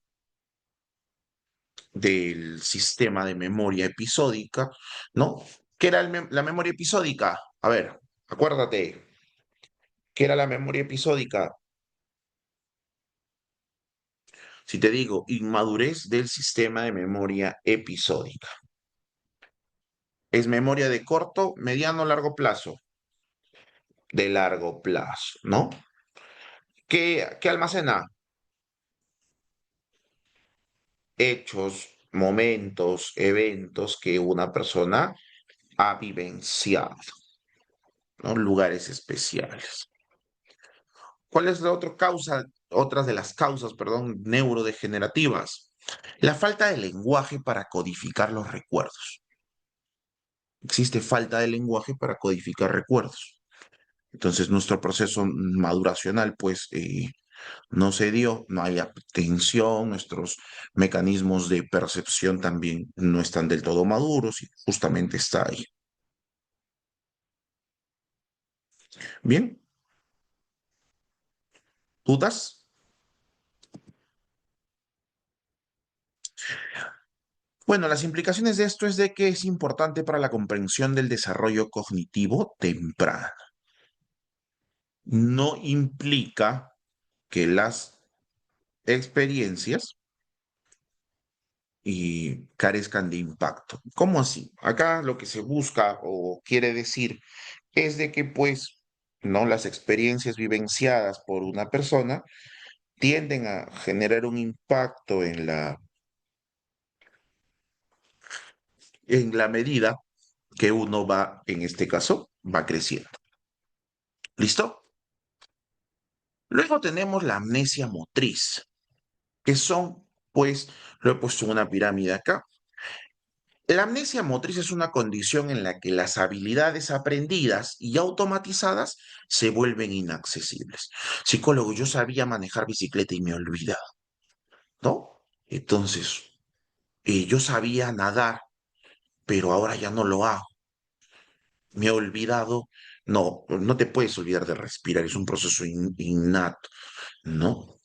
del sistema de memoria episódica, ¿no? ¿Qué era la memoria episódica? A ver, acuérdate, ¿qué era la memoria episódica? Si te digo inmadurez del sistema de memoria episódica. Es memoria de corto, mediano, largo plazo. De largo plazo, ¿no? ¿Qué almacena? Hechos, momentos, eventos que una persona ha vivenciado, ¿no? Lugares especiales. ¿Cuál es la otra causa, otras de las causas, perdón, neurodegenerativas? La falta de lenguaje para codificar los recuerdos. Existe falta de lenguaje para codificar recuerdos. Entonces, nuestro proceso maduracional, pues, no se dio, no hay atención, nuestros mecanismos de percepción también no están del todo maduros y justamente está ahí. Bien, ¿dudas? Bueno, las implicaciones de esto es de que es importante para la comprensión del desarrollo cognitivo temprano. No implica que las experiencias carezcan de impacto. ¿Cómo así? Acá lo que se busca o quiere decir es de que, pues, no las experiencias vivenciadas por una persona tienden a generar un impacto en la medida que uno va, en este caso, va creciendo. ¿Listo? Luego tenemos la amnesia motriz, que son, pues, lo he puesto en una pirámide acá. La amnesia motriz es una condición en la que las habilidades aprendidas y automatizadas se vuelven inaccesibles. Psicólogo, yo sabía manejar bicicleta y me he olvidado, ¿no? Entonces, yo sabía nadar, pero ahora ya no lo hago. Me he olvidado. No, no te puedes olvidar de respirar, es un proceso innato, ¿no?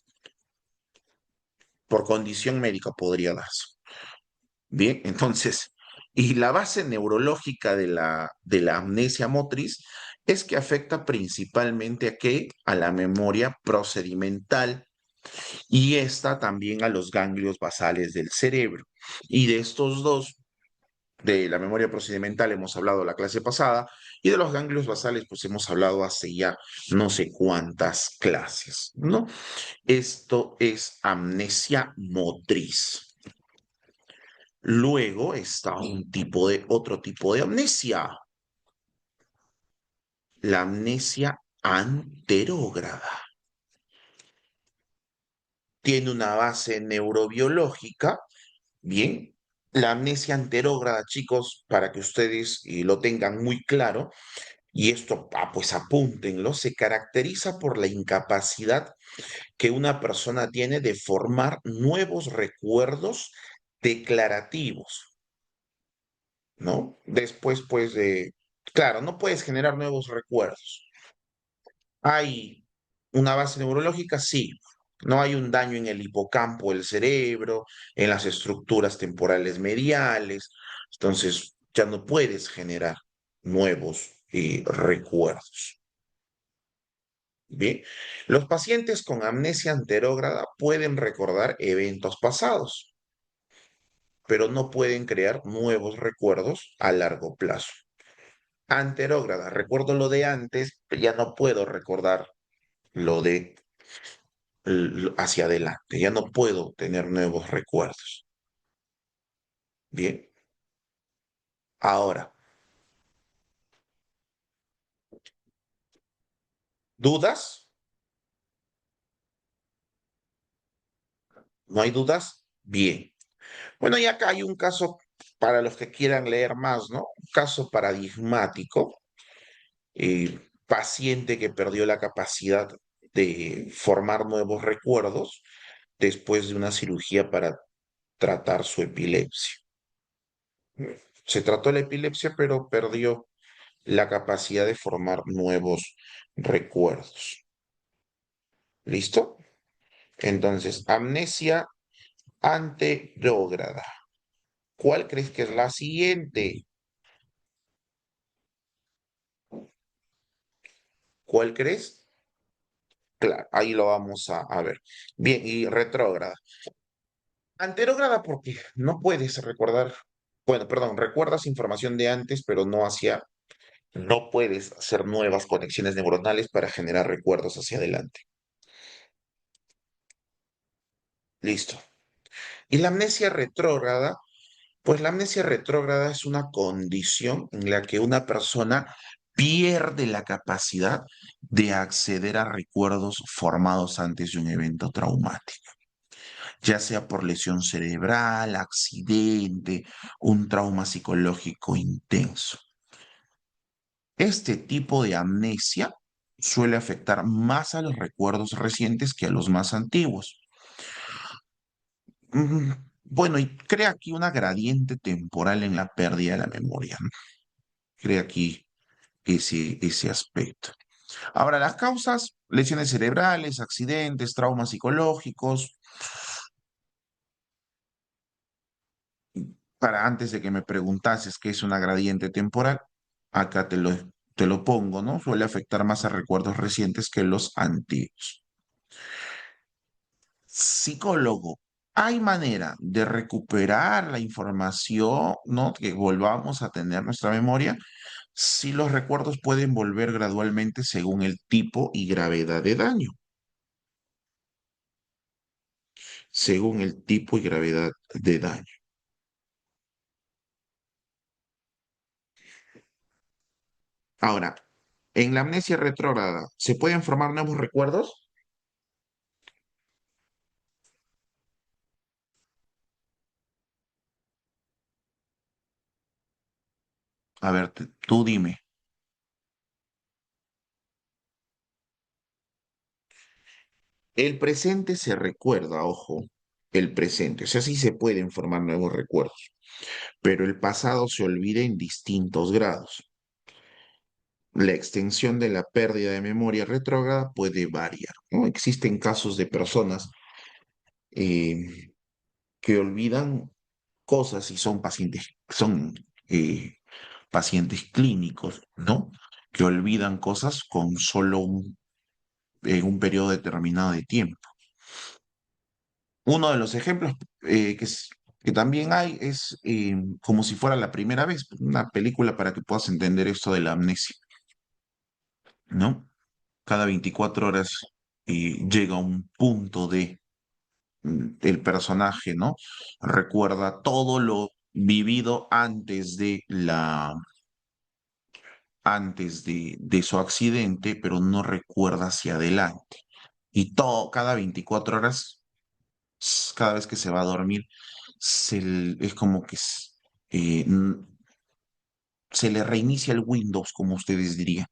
Por condición médica podría darse. Bien, entonces, y la base neurológica de la amnesia motriz es que afecta principalmente a qué? A la memoria procedimental y esta también a los ganglios basales del cerebro. Y de estos dos, de la memoria procedimental hemos hablado la clase pasada y de los ganglios basales pues hemos hablado hace ya no sé cuántas clases, ¿no? Esto es amnesia motriz. Luego está otro tipo de amnesia, la amnesia anterógrada. Tiene una base neurobiológica. Bien, la amnesia anterógrada, chicos, para que ustedes lo tengan muy claro, y esto, pues apúntenlo, se caracteriza por la incapacidad que una persona tiene de formar nuevos recuerdos declarativos, ¿no? Después, pues, claro, no puedes generar nuevos recuerdos. ¿Hay una base neurológica? Sí. No hay un daño en el hipocampo del cerebro, en las estructuras temporales mediales. Entonces, ya no puedes generar nuevos recuerdos. Bien. Los pacientes con amnesia anterógrada pueden recordar eventos pasados, pero no pueden crear nuevos recuerdos a largo plazo. Anterógrada, recuerdo lo de antes, pero ya no puedo recordar lo de hacia adelante. Ya no puedo tener nuevos recuerdos. Bien, ahora, ¿dudas? ¿No hay dudas? Bien. Bueno, y acá hay un caso para los que quieran leer más, ¿no? Un caso paradigmático. Paciente que perdió la capacidad de formar nuevos recuerdos después de una cirugía para tratar su epilepsia. Se trató la epilepsia, pero perdió la capacidad de formar nuevos recuerdos. ¿Listo? Entonces, amnesia anterógrada. ¿Cuál crees que es la siguiente? ¿Cuál crees? Claro, ahí lo vamos a ver. Bien, y retrógrada. Anterógrada porque no puedes recordar, bueno, perdón, recuerdas información de antes, pero no puedes hacer nuevas conexiones neuronales para generar recuerdos hacia adelante. Listo. Y la amnesia retrógrada, pues la amnesia retrógrada es una condición en la que una persona pierde la capacidad de acceder a recuerdos formados antes de un evento traumático, ya sea por lesión cerebral, accidente, un trauma psicológico intenso. Este tipo de amnesia suele afectar más a los recuerdos recientes que a los más antiguos. Mm, Bueno, y crea aquí una gradiente temporal en la pérdida de la memoria, ¿no? Crea aquí ese aspecto. Ahora, las causas, lesiones cerebrales, accidentes, traumas psicológicos. Para antes de que me preguntases qué es una gradiente temporal, acá te lo pongo, ¿no? Suele afectar más a recuerdos recientes que los antiguos. Psicólogo, ¿hay manera de recuperar la información, ¿no? Que volvamos a tener nuestra memoria? Si los recuerdos pueden volver gradualmente según el tipo y gravedad de daño, según el tipo y gravedad de daño. Ahora, en la amnesia retrógrada, ¿se pueden formar nuevos recuerdos? A ver, tú dime. El presente se recuerda, ojo, el presente. O sea, sí se pueden formar nuevos recuerdos, pero el pasado se olvida en distintos grados. La extensión de la pérdida de memoria retrógrada puede variar, ¿no? Existen casos de personas eh, que olvidan cosas y son pacientes clínicos, ¿no? Que olvidan cosas con solo en un periodo determinado de tiempo. Uno de los ejemplos que también hay es como si fuera la primera vez, una película para que puedas entender esto de la amnesia, ¿no? Cada 24 horas llega un punto el personaje, ¿no? Recuerda todo lo vivido antes antes de su accidente, pero no recuerda hacia adelante. Y todo, cada 24 horas, cada vez que se va a dormir, es como que se le reinicia el Windows, como ustedes dirían,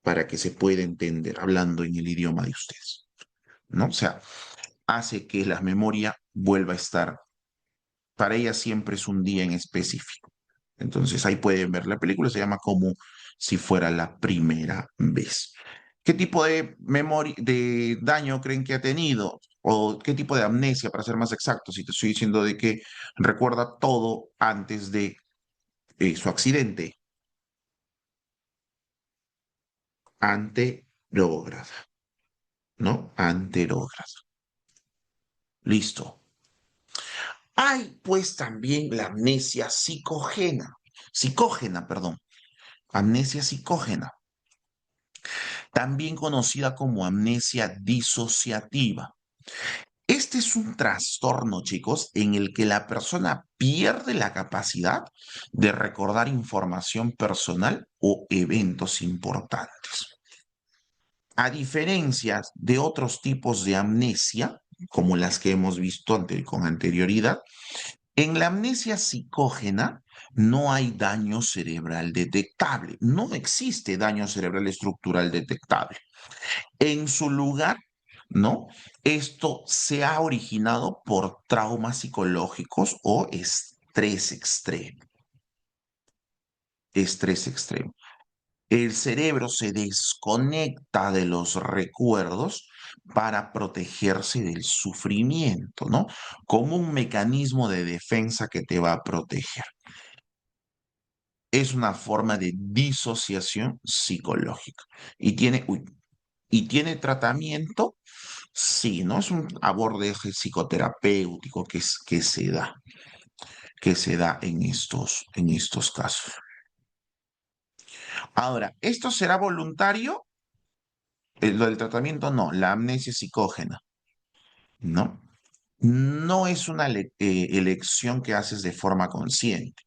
para que se pueda entender, hablando en el idioma de ustedes, ¿no? O sea, hace que la memoria vuelva a estar, para ella siempre es un día en específico. Entonces ahí pueden ver, la película se llama como si fuera la primera vez. ¿Qué tipo de memoria, de daño creen que ha tenido? ¿O qué tipo de amnesia, para ser más exacto? Si te estoy diciendo de que recuerda todo antes de su accidente. Anterógrada, ¿no? Anterógrada. Listo. Hay pues también la amnesia psicógena, perdón, amnesia psicógena, también conocida como amnesia disociativa. Este es un trastorno, chicos, en el que la persona pierde la capacidad de recordar información personal o eventos importantes. A diferencia de otros tipos de amnesia, como las que hemos visto con anterioridad, en la amnesia psicógena no hay daño cerebral detectable, no existe daño cerebral estructural detectable. En su lugar, ¿no? Esto se ha originado por traumas psicológicos o estrés extremo. Estrés extremo. El cerebro se desconecta de los recuerdos para protegerse del sufrimiento, ¿no? Como un mecanismo de defensa que te va a proteger. Es una forma de disociación psicológica. Y tiene tratamiento, sí, ¿no? Es un abordaje psicoterapéutico que se da en estos casos. Ahora, ¿esto será voluntario? Lo del tratamiento no, la amnesia psicógena, ¿no? No es una elección que haces de forma consciente,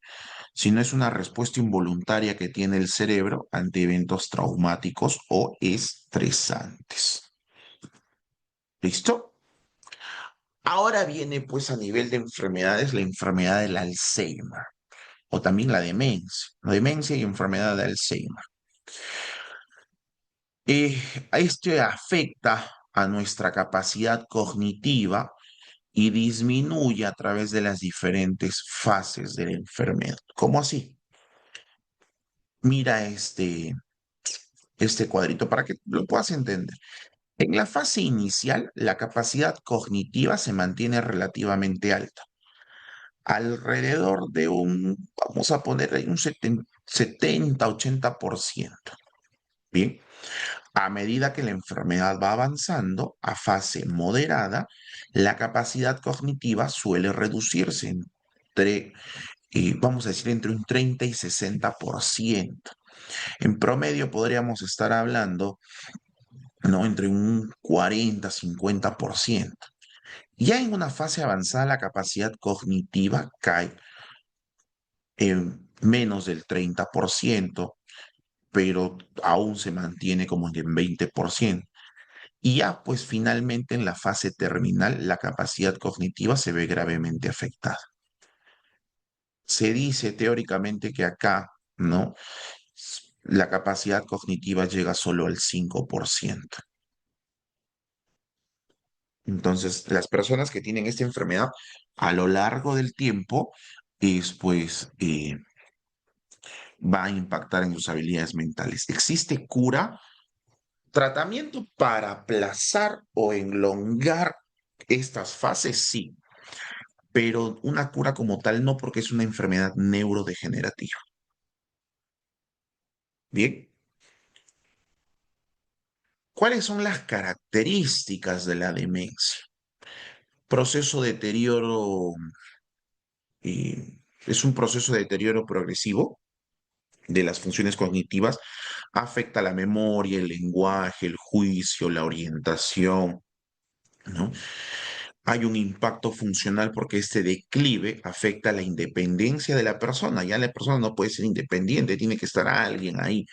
sino es una respuesta involuntaria que tiene el cerebro ante eventos traumáticos o estresantes. ¿Listo? Ahora viene pues a nivel de enfermedades la enfermedad del Alzheimer o también la demencia y enfermedad de Alzheimer. Este afecta a nuestra capacidad cognitiva y disminuye a través de las diferentes fases de la enfermedad. ¿Cómo así? Mira este cuadrito para que lo puedas entender. En la fase inicial, la capacidad cognitiva se mantiene relativamente alta, alrededor de vamos a poner ahí un 70-80%. Bien, a medida que la enfermedad va avanzando a fase moderada, la capacidad cognitiva suele reducirse vamos a decir, entre un 30 y 60%. En promedio podríamos estar hablando, ¿no? Entre un 40-50%. Ya en una fase avanzada, la capacidad cognitiva cae en menos del 30%, pero aún se mantiene como en 20%. Y ya, pues finalmente en la fase terminal, la capacidad cognitiva se ve gravemente afectada. Se dice teóricamente que acá, ¿no? La capacidad cognitiva llega solo al 5%. Entonces, las personas que tienen esta enfermedad a lo largo del tiempo, pues, va a impactar en sus habilidades mentales. ¿Existe cura? Tratamiento para aplazar o enlongar estas fases, sí, pero una cura como tal no, porque es una enfermedad neurodegenerativa. Bien, ¿cuáles son las características de la demencia? Proceso de deterioro, es un proceso de deterioro progresivo de las funciones cognitivas, afecta la memoria, el lenguaje, el juicio, la orientación, ¿no? Hay un impacto funcional porque este declive afecta la independencia de la persona. Ya la persona no puede ser independiente, tiene que estar alguien ahí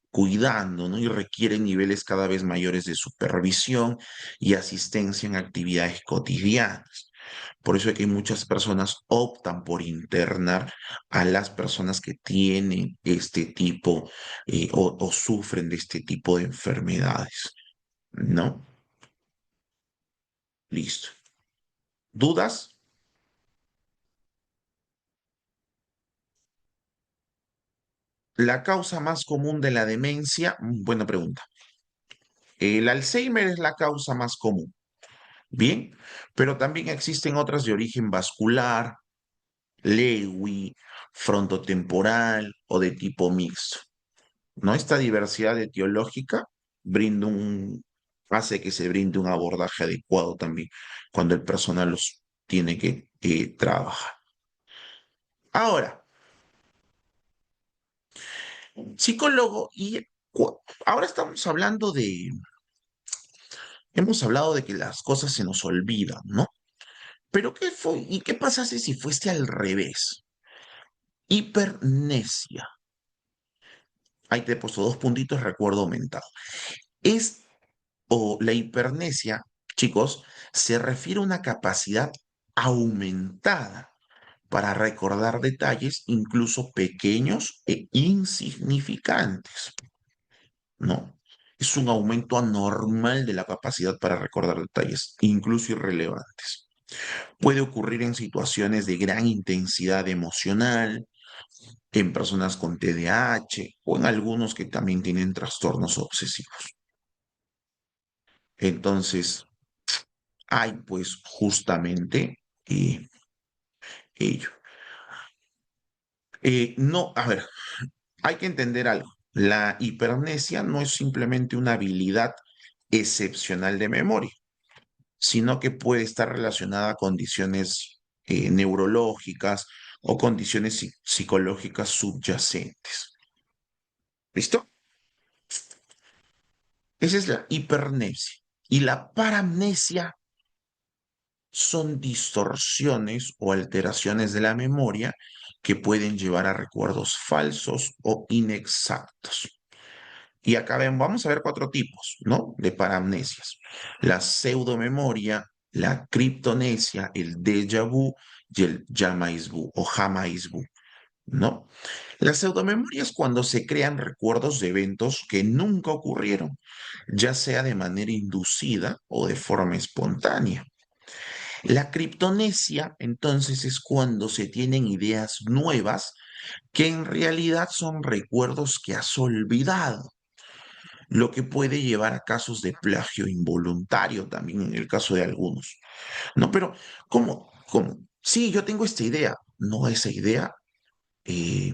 cuidando, ¿no? Y requiere niveles cada vez mayores de supervisión y asistencia en actividades cotidianas. Por eso es que muchas personas optan por internar a las personas que tienen este tipo o sufren de este tipo de enfermedades, ¿no? Listo. ¿Dudas? La causa más común de la demencia, buena pregunta. El Alzheimer es la causa más común, bien, pero también existen otras de origen vascular, Lewy, frontotemporal o de tipo mixto. ¿No? Esta diversidad etiológica brinda hace que se brinde un abordaje adecuado también cuando el personal los tiene que trabajar. Ahora, psicólogo, y ahora estamos hablando hemos hablado de que las cosas se nos olvidan, ¿no? Pero ¿qué fue? ¿Y qué pasase si fuese al revés? Hipernesia. Ahí te he puesto dos puntitos, recuerdo aumentado. Es, o la hipernesia, chicos, se refiere a una capacidad aumentada para recordar detalles, incluso pequeños e insignificantes, ¿no? Es un aumento anormal de la capacidad para recordar detalles, incluso irrelevantes. Puede ocurrir en situaciones de gran intensidad emocional, en personas con TDAH o en algunos que también tienen trastornos obsesivos. Entonces, hay pues justamente ello. No, a ver, hay que entender algo. La hipermnesia no es simplemente una habilidad excepcional de memoria, sino que puede estar relacionada a condiciones neurológicas o condiciones psicológicas subyacentes. ¿Listo? Esa es la hipermnesia. Y la paramnesia son distorsiones o alteraciones de la memoria que pueden llevar a recuerdos falsos o inexactos. Y acá vamos a ver cuatro tipos, ¿no? De paramnesias. La pseudomemoria, la criptonesia, el déjà vu y el jamais vu o jamais vu, ¿no? La pseudomemoria es cuando se crean recuerdos de eventos que nunca ocurrieron, ya sea de manera inducida o de forma espontánea. La criptonesia, entonces, es cuando se tienen ideas nuevas que en realidad son recuerdos que has olvidado, lo que puede llevar a casos de plagio involuntario también en el caso de algunos. No, pero ¿cómo? ¿Cómo? Sí, yo tengo esta idea. No, esa idea eh,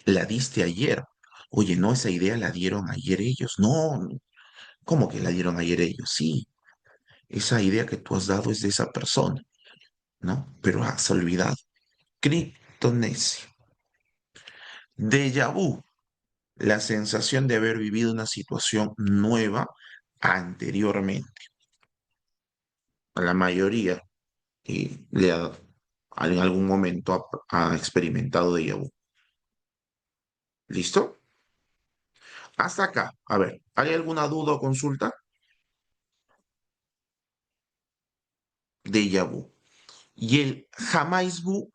la diste ayer. Oye, no, esa idea la dieron ayer ellos. No, no. ¿Cómo que la dieron ayer ellos? Sí, esa idea que tú has dado es de esa persona, ¿no? Pero has olvidado. Criptonesia. Déjà vu, la sensación de haber vivido una situación nueva anteriormente. A la mayoría le ha, en algún momento ha experimentado déjà vu. ¿Listo? Hasta acá. A ver, ¿hay alguna duda o consulta? Déjà vu. Y el jamais vu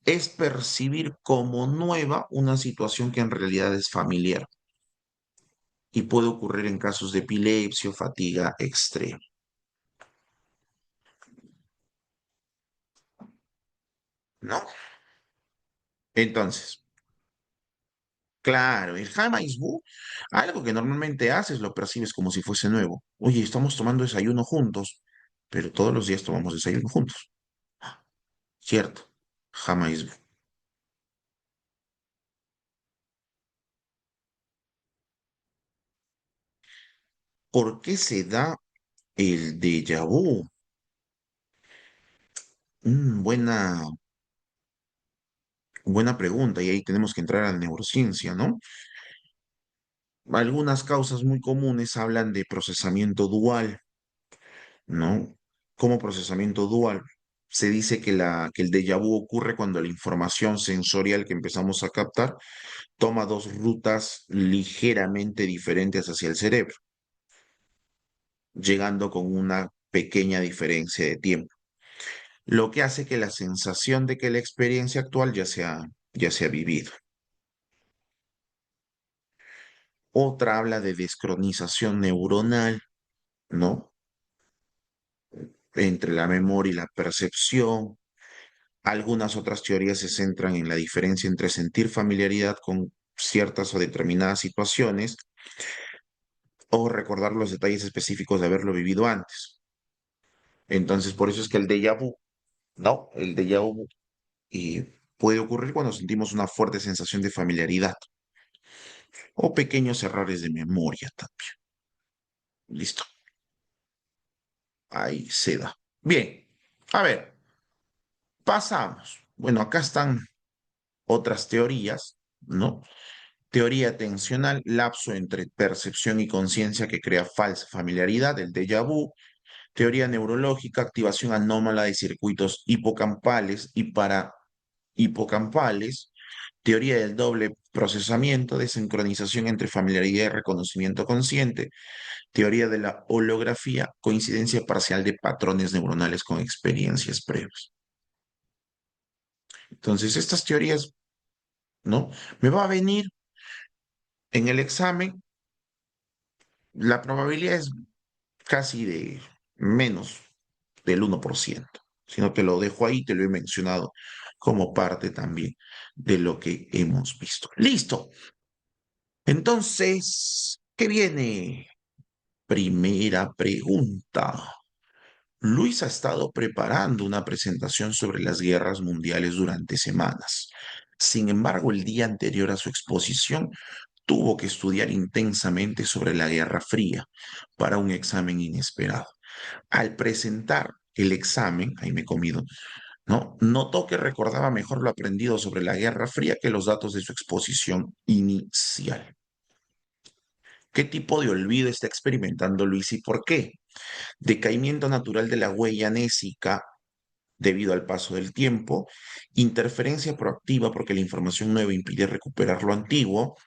es percibir como nueva una situación que en realidad es familiar y puede ocurrir en casos de epilepsia o fatiga extrema, ¿no? Entonces, claro, el jamais vu, algo que normalmente haces, lo percibes como si fuese nuevo. Oye, estamos tomando desayuno juntos, pero todos los días tomamos desayuno juntos. Cierto, jamais vu. ¿Por qué se da el déjà vu? Buena, buena pregunta, y ahí tenemos que entrar a la neurociencia, ¿no? Algunas causas muy comunes hablan de procesamiento dual, ¿no? como procesamiento dual. Se dice que el déjà vu ocurre cuando la información sensorial que empezamos a captar toma dos rutas ligeramente diferentes hacia el cerebro, llegando con una pequeña diferencia de tiempo, lo que hace que la sensación de que la experiencia actual ya se ha vivido. Otra habla de descronización neuronal, ¿no? Entre la memoria y la percepción. Algunas otras teorías se centran en la diferencia entre sentir familiaridad con ciertas o determinadas situaciones o recordar los detalles específicos de haberlo vivido antes. Entonces, por eso es que el déjà vu, ¿no? El déjà vu puede ocurrir cuando sentimos una fuerte sensación de familiaridad o pequeños errores de memoria también. Listo, ahí se da. Bien, a ver, pasamos. Bueno, acá están otras teorías, ¿no? Teoría atencional, lapso entre percepción y conciencia que crea falsa familiaridad, el déjà vu. Teoría neurológica, activación anómala de circuitos hipocampales y para hipocampales. Teoría del doble procesamiento, de sincronización entre familiaridad y reconocimiento consciente. Teoría de la holografía, coincidencia parcial de patrones neuronales con experiencias previas. Entonces, estas teorías, ¿no? Me va a venir en el examen, la probabilidad es casi de menos del 1%, sino que lo dejo ahí, te lo he mencionado como parte también de lo que hemos visto. Listo. Entonces, ¿qué viene? Primera pregunta. Luis ha estado preparando una presentación sobre las guerras mundiales durante semanas. Sin embargo, el día anterior a su exposición, tuvo que estudiar intensamente sobre la Guerra Fría para un examen inesperado. Al presentar el examen, ahí me he comido, ¿no? Notó que recordaba mejor lo aprendido sobre la Guerra Fría que los datos de su exposición inicial. ¿Qué tipo de olvido está experimentando Luis y por qué? Decaimiento natural de la huella nésica debido al paso del tiempo, interferencia proactiva porque la información nueva impide recuperar lo antiguo,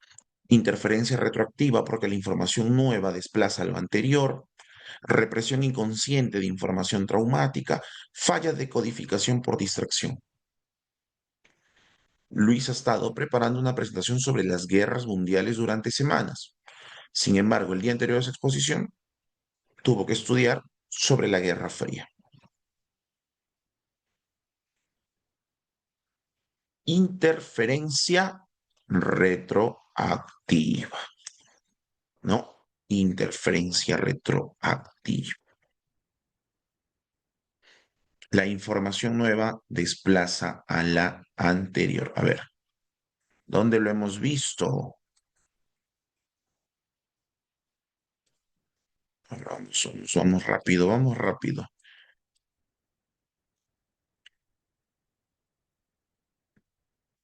interferencia retroactiva porque la información nueva desplaza lo anterior, represión inconsciente de información traumática, falla de codificación por distracción. Luis ha estado preparando una presentación sobre las guerras mundiales durante semanas. Sin embargo, el día anterior a su exposición, tuvo que estudiar sobre la Guerra Fría. Interferencia retroactiva, ¿no? Interferencia retroactiva. La información nueva desplaza a la anterior. A ver, ¿dónde lo hemos visto? Vamos rápido, vamos rápido.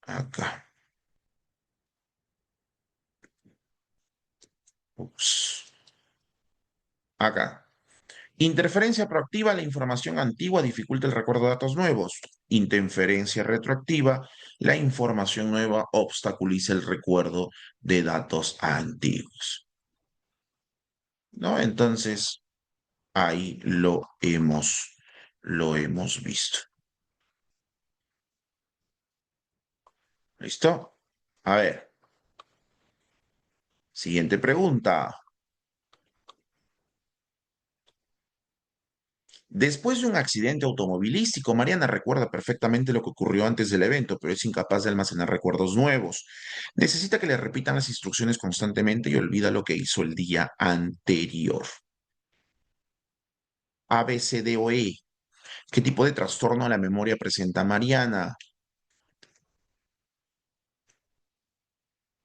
Acá. Ups. Acá. Interferencia proactiva, la información antigua dificulta el recuerdo de datos nuevos. Interferencia retroactiva, la información nueva obstaculiza el recuerdo de datos antiguos. ¿No? Entonces, ahí lo hemos visto. ¿Listo? A ver, siguiente pregunta. Después de un accidente automovilístico, Mariana recuerda perfectamente lo que ocurrió antes del evento, pero es incapaz de almacenar recuerdos nuevos. Necesita que le repitan las instrucciones constantemente y olvida lo que hizo el día anterior. A, B, C, D o E. ¿Qué tipo de trastorno a la memoria presenta Mariana?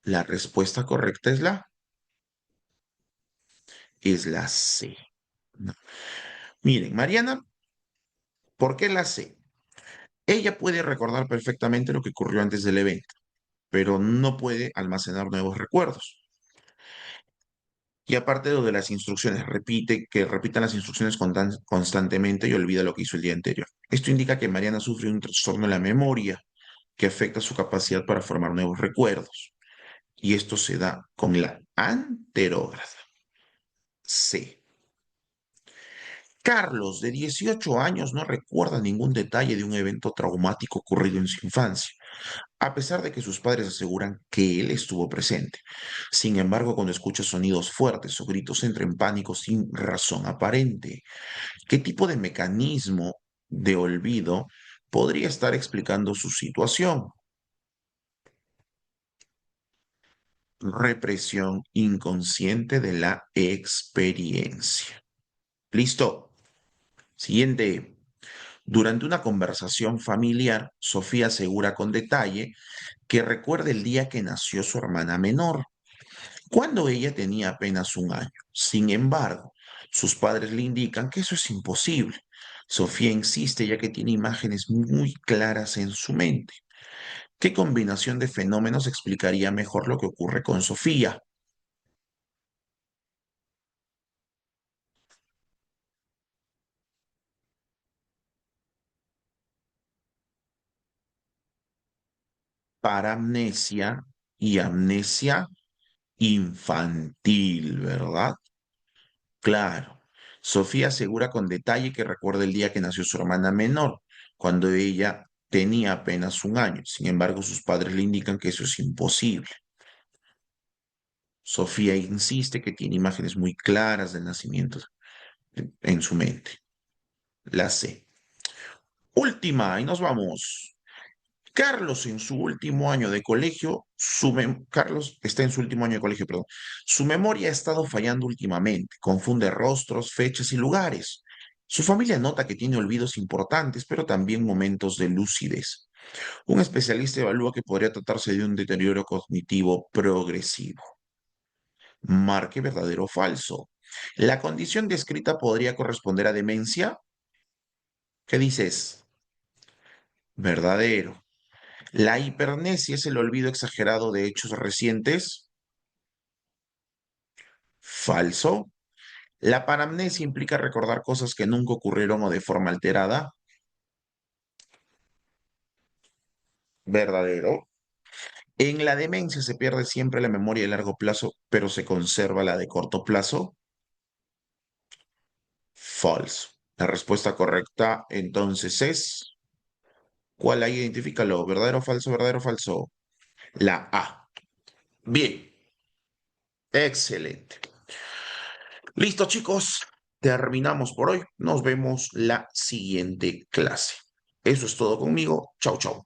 La respuesta correcta es la C. No. Miren, Mariana, ¿por qué la C? Ella puede recordar perfectamente lo que ocurrió antes del evento, pero no puede almacenar nuevos recuerdos. Y aparte de lo de las instrucciones, que repitan las instrucciones constantemente y olvida lo que hizo el día anterior. Esto indica que Mariana sufre un trastorno de la memoria que afecta su capacidad para formar nuevos recuerdos. Y esto se da con la anterógrada. C. Carlos, de 18 años, no recuerda ningún detalle de un evento traumático ocurrido en su infancia, a pesar de que sus padres aseguran que él estuvo presente. Sin embargo, cuando escucha sonidos fuertes o gritos, entra en pánico sin razón aparente. ¿Qué tipo de mecanismo de olvido podría estar explicando su situación? Represión inconsciente de la experiencia. ¿Listo? Siguiente. Durante una conversación familiar, Sofía asegura con detalle que recuerda el día que nació su hermana menor, cuando ella tenía apenas un año. Sin embargo, sus padres le indican que eso es imposible. Sofía insiste ya que tiene imágenes muy claras en su mente. ¿Qué combinación de fenómenos explicaría mejor lo que ocurre con Sofía? Paramnesia y amnesia infantil, ¿verdad? Claro. Sofía asegura con detalle que recuerda el día que nació su hermana menor, cuando ella tenía apenas un año. Sin embargo, sus padres le indican que eso es imposible. Sofía insiste que tiene imágenes muy claras del nacimiento en su mente. La C. Última, y nos vamos. Carlos en su último año de colegio, Carlos está en su último año de colegio, perdón. Su memoria ha estado fallando últimamente, confunde rostros, fechas y lugares. Su familia nota que tiene olvidos importantes, pero también momentos de lucidez. Un especialista evalúa que podría tratarse de un deterioro cognitivo progresivo. Marque verdadero o falso. La condición descrita podría corresponder a demencia. ¿Qué dices? Verdadero. La hipernesia es el olvido exagerado de hechos recientes. Falso. La paramnesia implica recordar cosas que nunca ocurrieron o de forma alterada. Verdadero. En la demencia se pierde siempre la memoria de largo plazo, pero se conserva la de corto plazo. Falso. La respuesta correcta entonces es, ¿cuál ahí? Identifícalo. ¿Verdadero o falso? ¿Verdadero o falso? La A. Bien. Excelente. Listo, chicos. Terminamos por hoy. Nos vemos la siguiente clase. Eso es todo conmigo. Chau, chau.